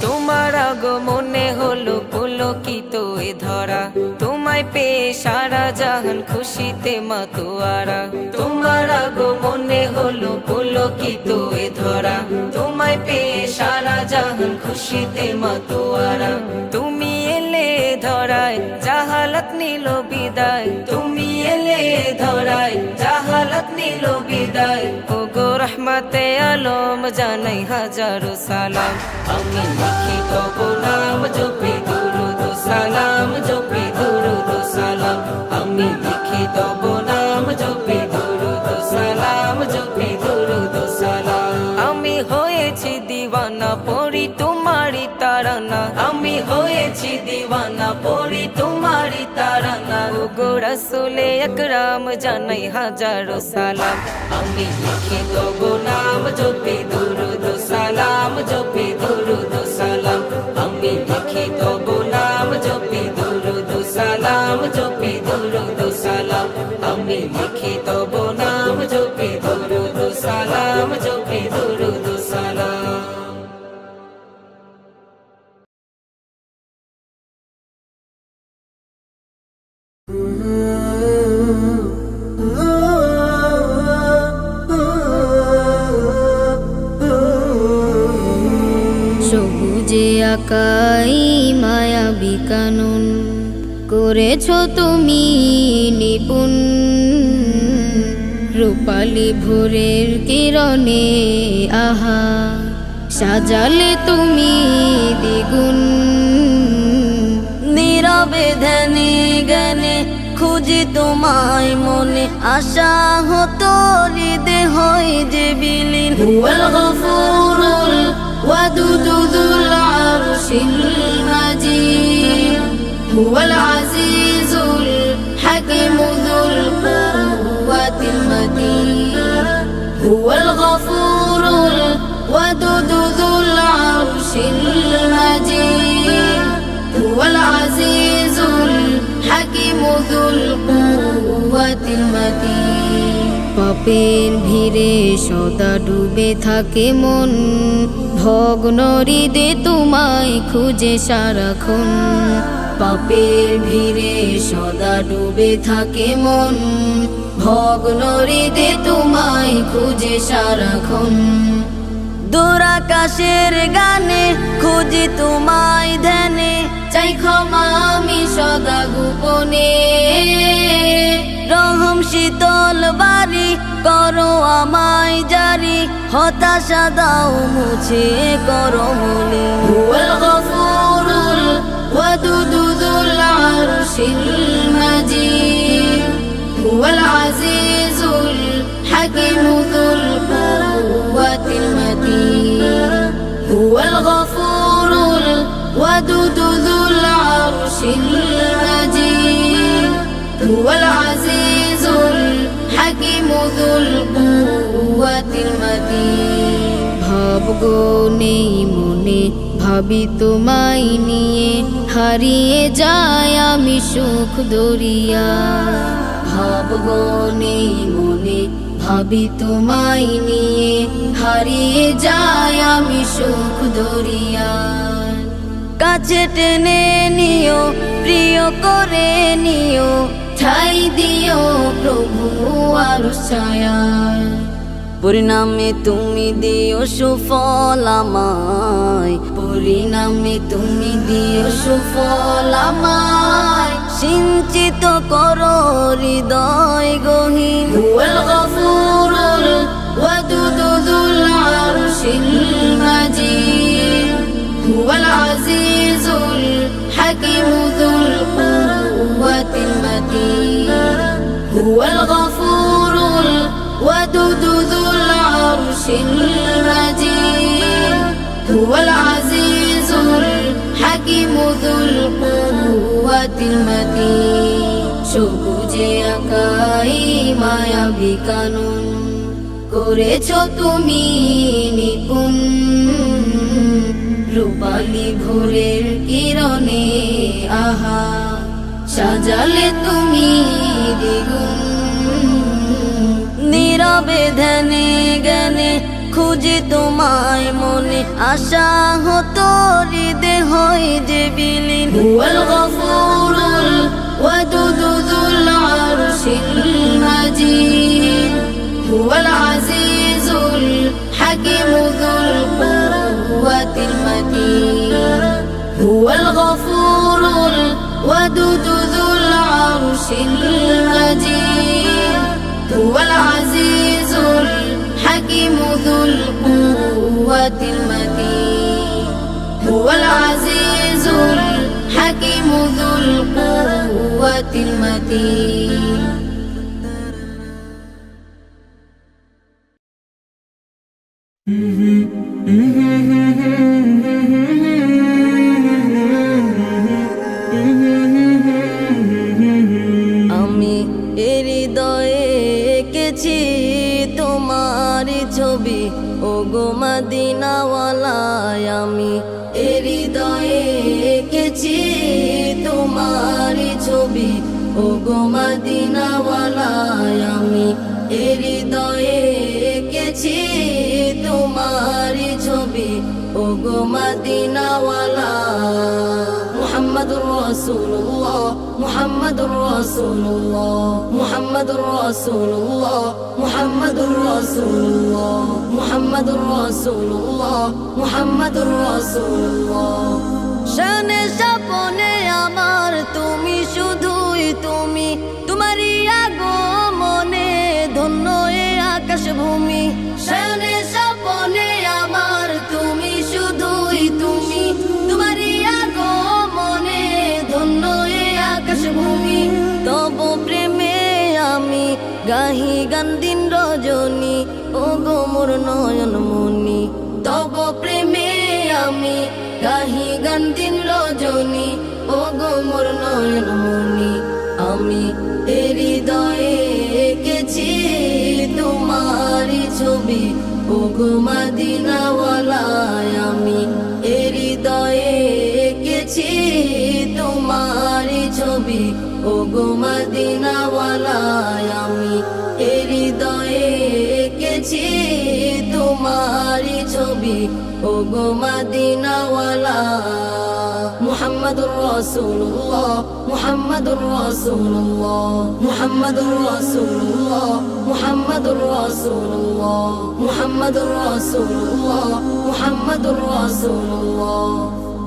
D: তোমার আগমনে হলো পুলকিত এ ধরা, তোমায় পেয়ে সারা জাহান খুশিতে মাতোয়ারা। তোমার আগমনে হলো পুলকিত এ ধরা, তোমায় পেয়ে সারা জাহান খুশিতে মাতোয়ারা। তুমি এলে ধরায় জাহালাত নিল বিদায়, তুমি এলে ধরায় জাহালাত নিল বিদায়। ও গো রহমতে আলম জানাই হাজারো সালাম, আমি লিখি তব নাম জপি দুরুদ সালাম, জপি দুরুদ সালাম। আমি লিখি তব নাম জপি দুরুদ সালাম, জপি দুরুদ সালাম। আমি হয়েছি দিওয়ানা পড়ি তোমারি তারানা, আমি হয়েছি দিওয়ানা পড়ি তোমারি তারানা। ও গো রাসূলে আকরাম জানাই হাজারো সালাম, আমি লিখি তব নাম জপি দুরুদ সালাম, জপি দুরুদ সালাম। আমি লিখি তব নাম জপি দুরুদ সালাম, জপি দুরুদ সালাম। আমি লিখি তব নাম জপি দুরুদ সালাম, জপি দুরুদ সালাম।
A: সবুজে আকাই মায়াবী কানুন করেছ তুমি নিপুণ, রূপালী ভোরের কিরণে আহা সাজালে তুমি দ্বিগুণ।
C: নীরবে ধ্যানে জ্ঞানে খুঁজি তোমায় মনে, আশা হতো হৃদে হয় যে বিলীন।
A: হুয়াল গফুরুল ওয়াদুদু যুল আরশিল মাজিদ, হুয়াল আজিজুল হাকিমু যুল কুওয়াতিল মাতিন। হুয়াল গফুরুল ওয়াদুদু যুল আরশিল মাজিদ, হুয়াল আজিজুল হাকিমু যুল কুওয়াতিল মাতিন। পাপের ভিড়ে সদা ডুবে থাকে মন, ভগ্ন হৃদে তোমায় খুঁজে সারাক্ষণ। পাপের ভিড়ে সদা ডুবে থাকে মন, ভগ্ন হৃদে তোমায় খুঁজে সারাক্ষণ।
C: দূর আকাশের গানে খুঁজি তোমায় ধ্যানে,
A: চাই ক্ষমা আমি সদা গোপনে।
C: রহম শীতল বাড়ি করো আমায় জারি, হতাশা দাও মুছে করো মনে।
A: হুয়াল গফুরুল ওয়াদুদু যুল আরশিল মাজিদ, হুয়াল আজিজুল হাকিমু যুল কুওয়াতিল মাতিন। হুয়াল গফুরুল ওয়াদুদু যুল আরশিল মাজিদ, হুয়াল আজিজুল হাকিমু যুল কুওয়াতিল মাতিন। ভাবগো নেই মনে ভাবি তোমায় নিয়ে, হারিয়ে যায় আমি সুখ দরিয়া। ভাবগো নেই মনে ভাবি তোমায় নিয়ে হারিয়ে যায় আমি সুখ দরিয়ায়।
C: কাছে টেনে নিও, প্রিয় করে নিও,
A: ঠাই দিও প্রভু আরশ ছায়ায়।
C: পরিণামে তুমি দিও সুফল আমায়,
A: পরিণামে তুমি দিও সুফল আমায়।
C: সিঞ্চিত করো হৃদয় গহীন।
A: হুয়াল গফুরুল ওয়াদুদ যুল আরশিল মাজিদ, হুয়াল আজিজুল হাকিম যুল কুওয়াতিল মাতিন। হুয়াল গফুরুল ওয়াদুদ যুল আরশিল মাজিদ, হুয়াল আজিজুল হাকিম যুল কুওয়াতিল মাতিন। সবুজে আঁকাই মায়াবী কানুন করেছ তুমি নিপুণ, রূপালী ভোরের কিরণে আহা সাজালে তুমি দ্বিগুণ।
C: নীরবে ধ্যানে জ্ঞানে খুঁজি তোমায় মনে, আশা হতো হৃদয় হয় যে বিলীন।
A: হুয়াল গফুরুল ওয়াদুদ যুল আরশিল মাজিদ, হুয়াল আজিজুল হাকিম যুল কুওয়াতিল মাতিন। হুয়াল গফুরুল ওয়াদুদ যুল আরশিল মাজিদ, হুয়াল আজিজুল হাকিম যুল কুওয়াতিল মাতিন। হুয়াল আজিজুল হাকিম যুল কুওয়াতিল মাতিন।
C: আমি হৃদয়ে এঁকেছি তোমার ছবি, ও গো মদিনাওয়ালায়। আমি হৃদয়ে এঁকেছি তোমার ছবি, ও গো মদিনাওয়ালায়। আমি হৃদয়ে এঁকেছি তোমার ছবি, ও গো মদিনাওয়ালা। মুহাম্মাদুর রাসূলুল্লাহ, মুহাম্মাদুর রাসূলুল্লাহ, মুহাম্মাদুর রাসূলুল্লাহ, মুহাম্মাদুর রাসূলুল্লাহ, মুহাম্মাদুর রাসূলুল্লাহ, মুহাম্মাদুর রাসূলুল্লাহ। শানে স্বপনে আমার তুমি, শুধুই তুমি, তোমারই আগমনে ধন্য এ আকাশ ভূমি। শানে স্বপনে আমার তুমি, শুধুই তুমি, তোমারই আগমনে ধন্য এ আকাশ ভূমি। তব প্রেমে আমি গাহি গান দিন রজনী, ও গো মোর নয়ন মনি। তব প্রেমে আমি গাহি গান দিন রজনী, ও গো মোর নয়ন মনি। আমি হৃদয়ে এঁকেছি তোমার ছবি, ও গো মদিনাওয়ালায়। আমি হৃদয়ে এঁকেছি তোমার ছবি, ও গো মদিনাওয়ালায়। আমি হৃদয়ে এঁকেছি তোমার ছবি, ও গো মদিনাওয়ালা। মুহাম্মাদুর রাসূলুল্লাহ, মুহাম্মাদুর রাসূলুল্লাহ, মুহাম্মাদুর রাসূলুল্লাহ, মুহাম্মাদুর রাসূলুল্লাহ, মুহাম্মাদুর রাসূলুল্লাহ, মুহাম্মাদুর রাসূলুল্লাহ।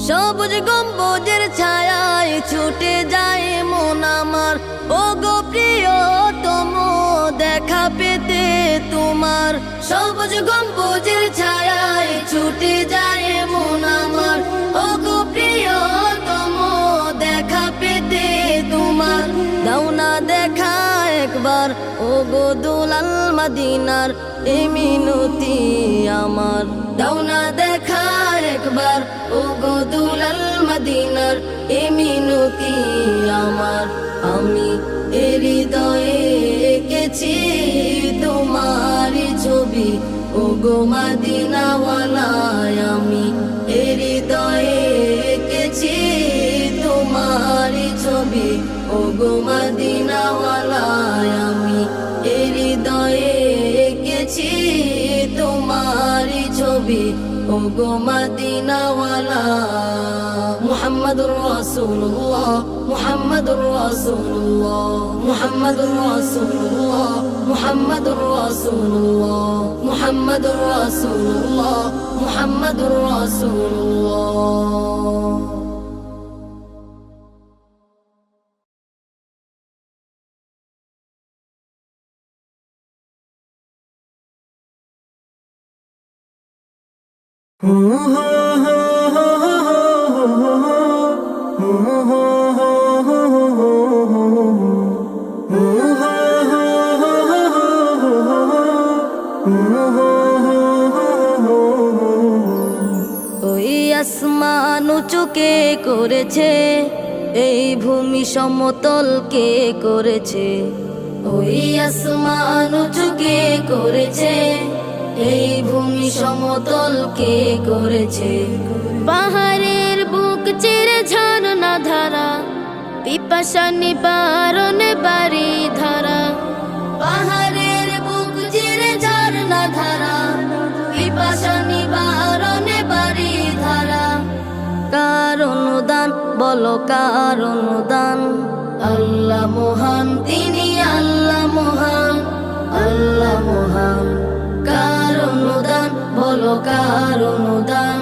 C: সবুজ গম্বুজের ছায়ায় ছুটে যায় মন আমার, ও গো প্রিয়তম দেখা পেতে তোমার। সবুজ গম্বুজের ছায়ায় ছুটে যায় মন আমার, ও গো প্রিয়তম দেখা পেতে তোমার। দাও না দেখা একবার, ও গো দুলাল মদিনার, এই মিনতি আমার। দাও না দেখা একবার, ও গো দুলাল মদিনার, এই মিনতি আমার। আমি হৃদয়ে এঁকেছি তোমার ছবি, ও গো মদিনাওয়ালায়। আমি হৃদয়ে এঁকেছি তোমার ছবি, ও গো মদিনাওয়ালায়। আমি হৃদয়ে
A: নবী ও গো মদিনাওয়ালা মুহাম্মাদুর রাসূলুল্লাহ মুহাম্মাদুর রাসূলুল্লাহ মুহাম্মাদুর রাসূলুল্লাহ মুহাম্মাদুর রাসূলুল্লাহ মুহাম্মাদুর রাসূলুল্লাহ মুহাম্মাদুর রাসূলুল্লাহ
C: ওই আসমান উঁচু কে করেছে, এই ভূমি সমতল কে করেছে।
A: ওই আসমান উঁচু কে করেছে, এই ভূমি সমতল কে করেছে।
E: পাহাড়ের বুক চিরে ঝর্ণা ধারা, পিপাসা নিবারণে বাড়ি ধারা।
A: পাহাড়ের বুক চিরে ঝর্ণা ধারা, পিপাসা নিবারণে বাড়ি ধারা।
C: কার অনুদান বলো কার অনুদান,
A: আল্লাহ মহান তিনি আল্লাহ মহান আল্লাহ মহান। কার অনুদান বলো কার অনুদান,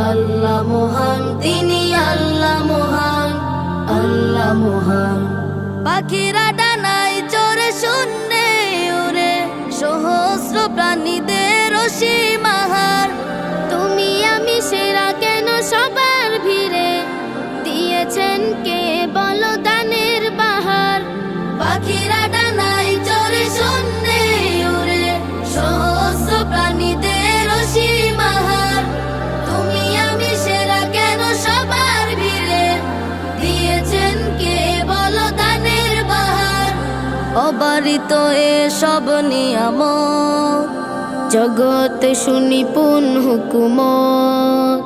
A: আল্লাহ মহান তিনি আল্লাহ মহান আল্লাহ মহান।
C: পাখিরা ডানায় চড়ে শূন্যে উড়ে, সহস্র প্রাণীদের অসীমাহার।
E: তুমি আমি সেরা কেন সবার ভিড়ে, দিয়েছেন কে বলো দানের বাহার।
A: পাখিরা ডানায় চড়ে শূন্যে উড়ে, সহস্র প্রাণীদের অসীমাহার। তুমি আমি সেরা কেন সবার ভিড়ে, দিয়েছেন কে বলো দানের বাহার।
C: অবারিত এসব নিয়ামত,
E: জগৎ শুনিপুন হুকুমত।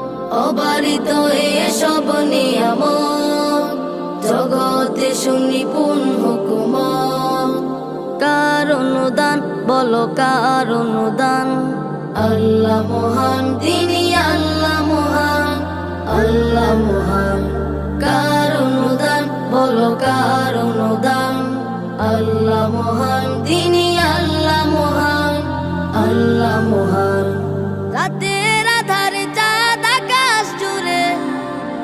A: অবারিত এসব নিয়ামত, জগতে সুনিপুণ হুকুমত।
C: কার অনুদান বলো কার অনুদান,
A: আল্লাহ মহান তিনি আল্লাহ মহান আল্লাহ মহান। কার অনুদান বলো কার অনুদান, আল্লাহ মহান তিনি আল্লাহ মহান আল্লাহ মহান।
C: রাতের আধারে চাঁদ আকাশ জুড়ে,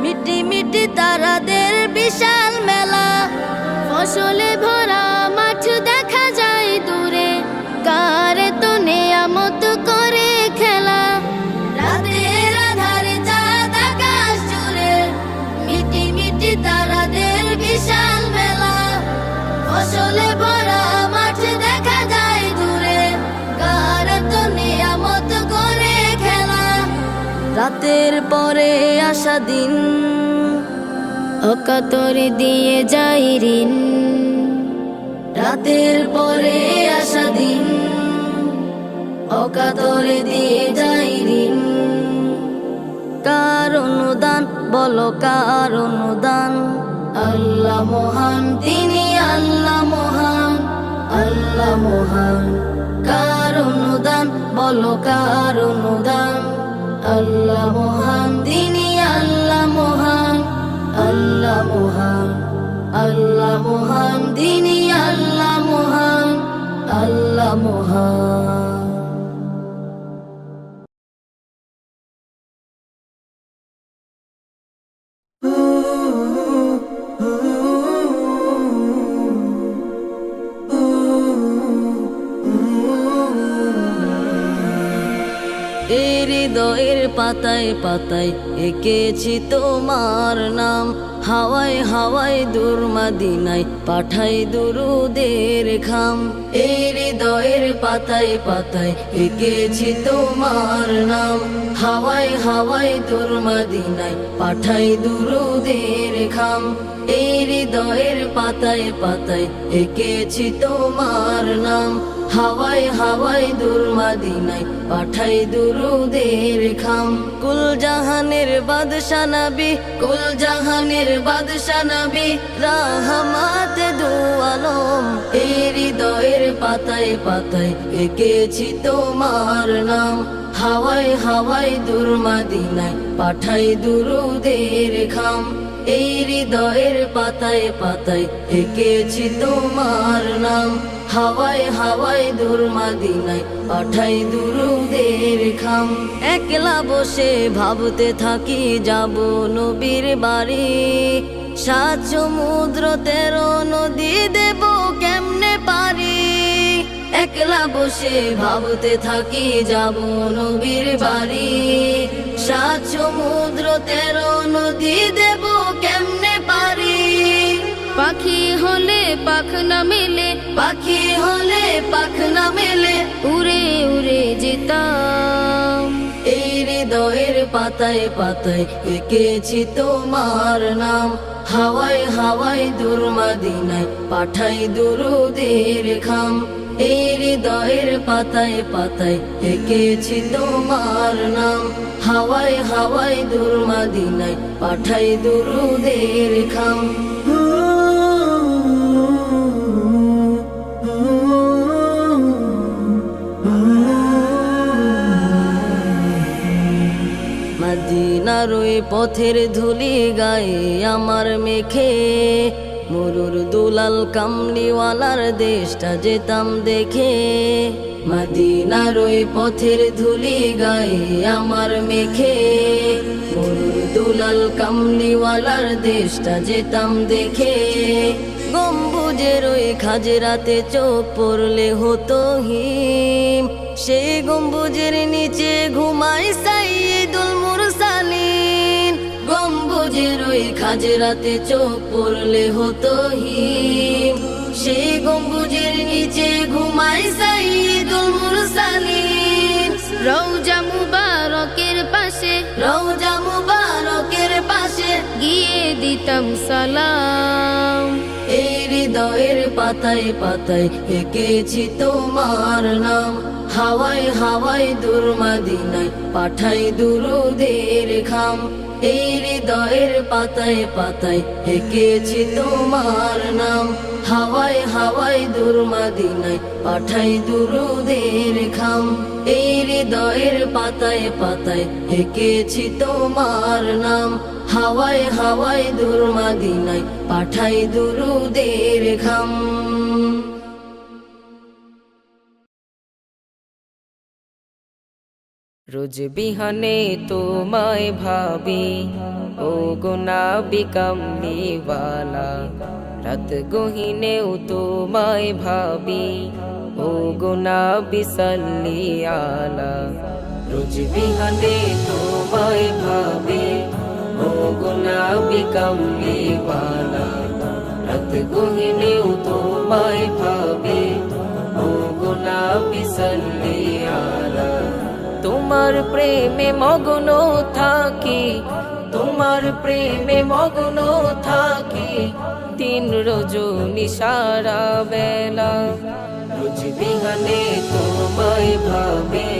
C: মিটি মিটি তারাদের বিশাল মেলা।
E: ফসলে ভরা মাঠ দেখা যায় দূরে, কারে তো নেয়ামত করে খেলা।
A: রাতের আধারে চাঁদ আকাশ জুড়ে, মিটি মিটি তারাদের বিশাল মেলা। ফসলে ভরা মাঠ দেখা যায় দূরে, কার তো নিয়ামত করে খেলা।
C: রাতের পরে আসা দিন,
E: অকাতরে দিয়ে যাই ঋণ।
A: রাতের পরে আসা দিন, অকাতরে দিয়ে যাই ঋণ।
C: কার অনুদান বলো কার অনুদান,
A: আল্লাহ মহান তিনি আল্লাহ মহান আল্লাহ মহান। কার অনুদান বলো কার অনুদান, আল্লাহ মহান তিনি আল্লাহ মহান আল্লাহ মহান। আল্লাহ মহান তিনি আল্লাহ মহান আল্লাহ মহান।
C: এই হৃদয়ের পাতায় পাতায় এঁকেছি তোমার নাম। হাওয়ায় হাওয়ায় দূর মদিনায় পাঠাই দুরুদের খাম।
A: এই হৃদয়ের পাতায় পাতায় এঁকেছি তোমার নাম। হাওয়ায় হাওয়ায় দূর মদিনায় পাঠাই দুরুদের খাম। এই হৃদয়ের পাতায় পাতায় এঁকেছি তোমার নাম। হাওয়ায় হাওয়ায় দূর মদিনায় পাঠাই দুরুদের খাম।
C: কুল জাহানের বাদশা নবী,
A: কুল জাহানের বাদশা নবী,
C: রাহমাত দু আলম।
A: এই হৃদয়ের পাতায় পাতায় এঁকেছি তোমার নাম। হাওয়ায় হাওয়ায় দূর মদিনায় পাঠাই দুরুদের খাম এই হৃদয়ের পাতায় পাতায় এঁকেছি তোমার নাম হাওয়ায় হাওয়ায় দূর মদিনায় পাঠাই দুরুদের খাম
C: একলা বসে ভাবতে থাকি যাব নবীর বাড়ি 7 সমুদ্র 13 নদী দেব কেমনে পারি
A: একলা বসে ভাবতে থাকি যাব নবীর বাড়ি 7 সমুদ্র 13 নদী দেব কেমনে পারি
E: পাখি হলে পাখ না মেলে
A: পাখি হলে পাখ না মেলে
E: উড়ে উড়ে যেতাম
A: এই হৃদয়ের পাতায় পাতায় এঁকেছি তোমার নাম হাওয়ায় হাওয়ায় দূর মদিনায় পাঠাই দুরুদের খাম এই হৃদয়ের পাতায় পাতায় এঁকেছি তোমার নাম হাওয়ায় হাওয়ায় দূর মদিনায় পাঠাই দুরুদের খাম
C: মদিনার ওই পথের ধুলি গায়ে আমার মেখে মরুর দুলাল কামলিওয়ালার দেশটা যেতাম দেখে
A: মদিনার ওই পথের ধুলি গায়ে আমার মেখে মরুর দুলাল কামলিওয়ালার দেশটা যেতাম দেখে
C: গম্বুজের ওই খাজরাতে চোখ পড়লে হতো হিম সেই গম্বুজের নিচে ঘুমাই সাইয়্যিদুল মুরসালিন
A: গম্বুজের ওই খাজরাতে চোখ পড়লে হতো হিম সেই গম্বুজের নিচে ঘুমাই সাইয়্যিদুল মুরসালিন
E: রওজা মুবারকের পাশে
A: রওজা মুবারকের পাশে
E: গিয়ে দিতাম সালাম
A: এই হৃদয়ের পাতায় পাতায় এঁকেছি তোমার নাম হাওয়ায় হাওয়ায় দূর মদিনায় পাঠাই দুরুদের খাম এই হৃদয়ের পাতায় পাতায় এঁকেছি তোমার নাম হাওয়ায় হাওয়ায় দূর মদিনায় পাঠাই দুরুদের খাম এই হৃদয়ের পাতায় পাতায় এঁকেছি তোমার নাম হাওয়ায় হাওয়ায় দূর মদিনায় পাঠাই দুরুদের খাম
D: রোজ বিহানে তোমায় ভাবি ও গুনাবি কামলিওয়ালা রাত গহিনেও তোমায় ভাবি ও গুনাবি সাল্লি আলা রোজ বিহানে তোমায় ভাবি ও গুনাবি কামলিওয়ালা রাত গহিনেও তোমায় ভাবি ও গুনাবি সাল্লি আলা তোমার প্রেমে মগ্ন থাকি তোমার প্রেমে মগ্ন থাকি দিন রজনী সারা বেলা রোজ বিহানে তোমায় ভাবে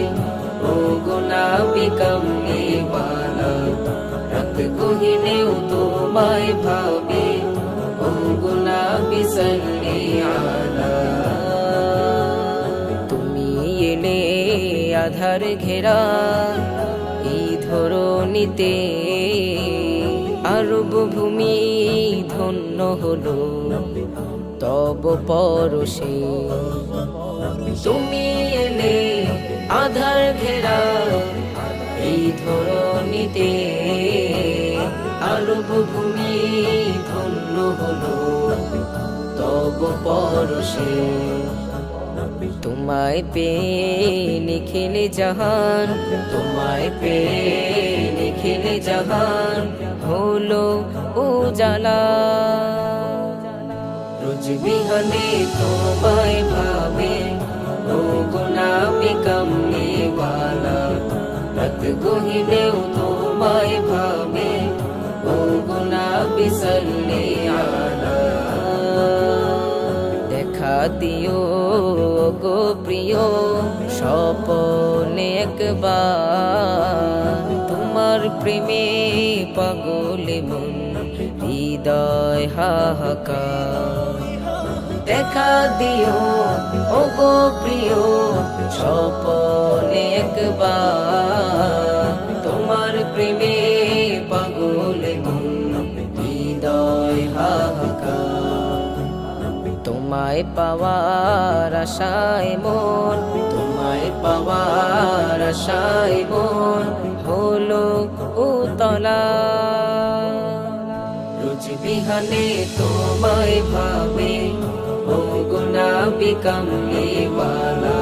D: ও গুনাবি কামলিওয়ালা রাত গহিনেও তোমায় ভাবে ও গুনাবি সাল্লি আলা তুমি এলে আধার ঘেরা এই ধরণীতে আরব ভূমি ধন্য হলো তব পরশে তুমি এলে আধার ঘেরা এই ধরণীতে আরব ভূমি ধন্য হলো তব পরশে তোমায় পেয়ে নিখিলে জাহান তোমায় পেয়ে নিখিলে জাহান হলো উজালা রোজ বিহানে তোমায় ভাবে ও গুনাবি কামলিওয়ালা রাত গহিনেও তোমায় ভাবে ও গুনাবি সাল্লি আলা দেখা দিও গো প্রিয় স্বপনে একবার তোমার প্রেমে পাগলে মন হৃদয় হাহাকার দেখা দিও ও গো প্রিয় স্বপনে একবার তোমার প্রেমে পাগল মন হৃদয় হাহাকার তোমায় পাওয়ার আশায় মন তোমায় পাওয়ার আশায় মন হলো উতলা রোজ বিহানে তোমায় ভাবে ও গুনাবি কামলিওয়ালা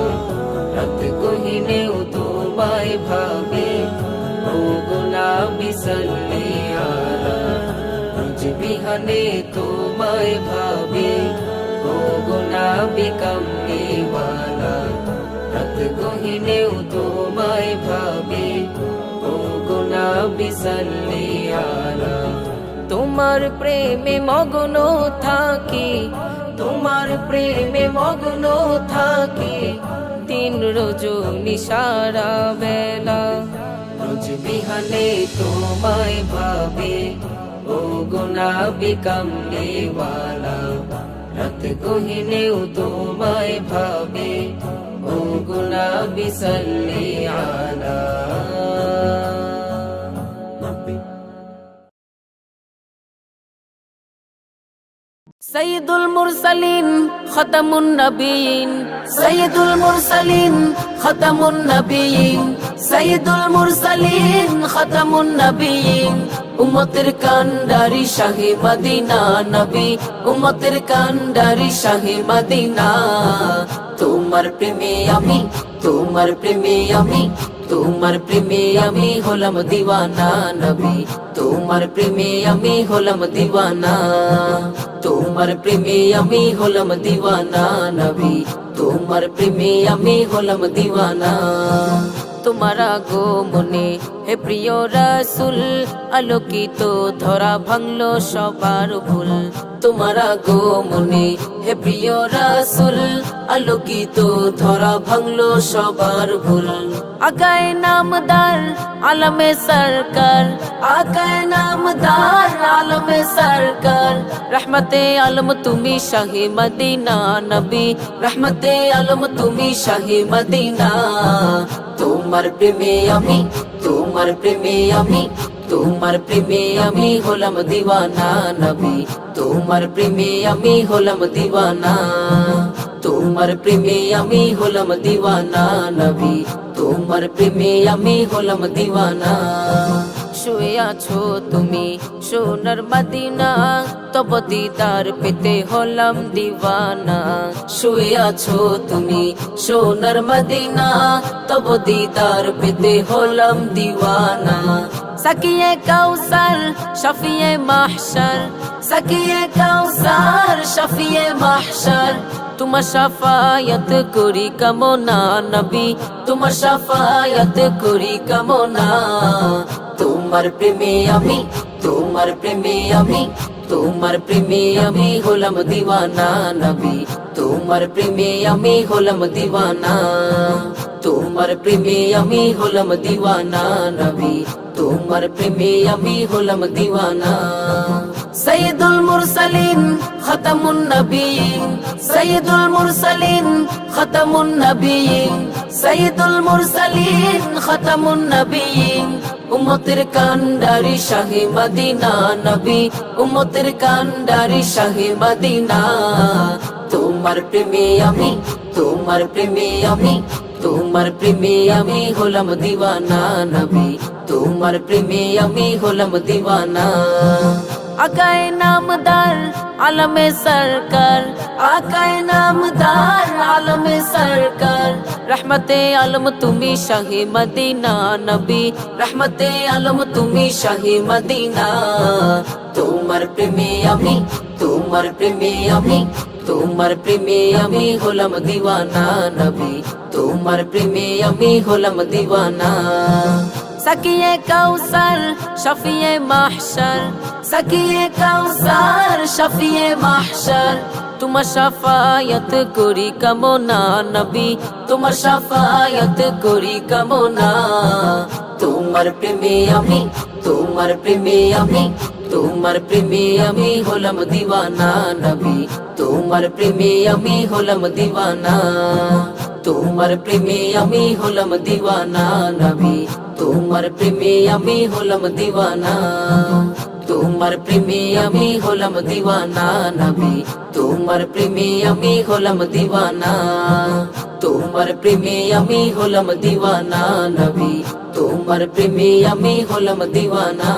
D: রাত গহিনেও তোমায় ভাবে ও গুনাবি সাল্লিয়ালা রোজ বিহানে তোমায় ভাবে ও গুনাবি কামলিওয়ালা রাত গহিনেও তোমায় ভাবে ও গুনাবি সাল্লিয়ালা তোমার প্রেমে মগ্ন থাকি তোমার প্রেমে মগ্ন থাকি দিন রজনী সারা বেলা রোজ বিহানে তোমায় ভাবে ও গুনাবি কামলিওয়ালা রাত গহিনেও তোমায় ভাবে ও গুনাবি সাল্লিয়ালা সৈয়দুল মুরসালিন খতামুন নবীন সৈয়দুল মুরসালিন খতামুন নবীন সৈয়দুল মুরসালিন খতামুন নবীন উম্মতের কান্ডারি শাহে মদিনা নবী উম্মতের কান্ডারি শাহে মদিনা তোমার প্রেমে আমি তোমার প্রেমে আমি তোমার প্রেমে আমি হলাম দিওয়ানা নবী তোমার প্রেমে আমি হলাম দিওয়ানা তোমার প্রেমে আমি হলাম দিওয়ানা নবী তোমার প্রেমে আমি হলাম দিওয়ানা তোমার গো মনে হে প্রিয় রাসূল আলোকিত ধরা ভাঙলো সবার ভুল তোমার গো মনে হে প্রিয় রাসূল আলোকিত ধরা ভাঙলো সবার ভুল আকায়ে নামদার আলমে সরকার আকায়ে নামদার আলমে সরকার রহমতে আলম তুমি শাহে মদিনা নবী রহমতে আলম তুমি শাহে মদিনা তোমার প্রেমে আমি তোমার প্রেমে আমি তোমার প্রেমে আমি হলাম দিওয়ানা নবী তোমার প্রেমে আমি হলাম দিওয়ানা তোমার প্রেমে আমি হলাম দিওয়ানা নবী তোমার প্রেমে আমি হলাম দিওয়ানা শুয়ে আছো তুমি সোনার মদিনা তব দিদার পেতে হলাম দিওয়ানা শুয়ে আছো তুমি সোনার মদিনা তব দিদার পেতে হলাম দিওয়ানা সাকিয়ে কাউসার শফিয়ে মাহশর সাকিয়ে কাউসার শফিয়ে মাহশর তোমার শাফায়াত করি কামনা নবী তোমার শাফায়াত করি কামনা তোমার প্রেমে আমি তোমার প্রেমে আমি তোমার প্রেমে আমি হলাম দিওয়ানা নবী তোমার প্রেমে আমি হলাম দিওয়ানা তোমার প্রেমে আমি হলাম দিওয়ানা নবী তোমার প্রেমে আমি হলাম দিওয়ানা সৈয়দুল মুরসালিন খতামুন নবীন সৈয়দুল মুরসালিন খতামুন নবীন সৈয়দুল মুরসালিন খতামুন নবীন উম্মতের কান্ডারি শাহে মদিনা নবী উম্মতের কান্ডারি শাহে মদিনা তোমার প্রেমে আমি তোমার প্রেমে আমি তোমার প্রেমে আমি হলাম দিওয়ানা নবী তোমার প্রেমে আমি হলাম দিওয়ানা আকায়ে নামদার আলমে সরকার আকায়ে নামদার আলমে সরকার রহমতে আলম তুমি শাহে মদিনা নবী রহমতে আলম তুমি শাহে মদিনা তোমার প্রেমে আমি তোমার প্রেমে আমি তোমার প্রেমে আমি হলাম দিওয়ানা নবী তোমার প্রেমে আমি হলাম দিওয়ানা সাকিয়ে কাউসার শফিয়ে মাহশর সাকিয়ে কাউসার শফিয়ে মাহশর তোমার শাফায়াত করি কামনা নবী তোমার শাফায়াত করি কামনা তোমার প্রেমে আমি তোমার প্রেমে আমি তোমার প্রেমে আমি হলাম দিওয়ানা নবী তোমার প্রেমে আমি হলাম দিওয়ানা তোমার প্রেমে আমি হলাম দিওয়ানা নবী তোমার প্রেমে আমি হলাম দিওয়ানা তোমার প্রেমে আমি হলাম দিওয়ানা নবী তোমার প্রেমে আমি হলাম দিওয়ানা তোমার প্রেমে আমি হলাম দিওয়ানা নবী তোমার প্রেমে আমি হলাম দিওয়ানা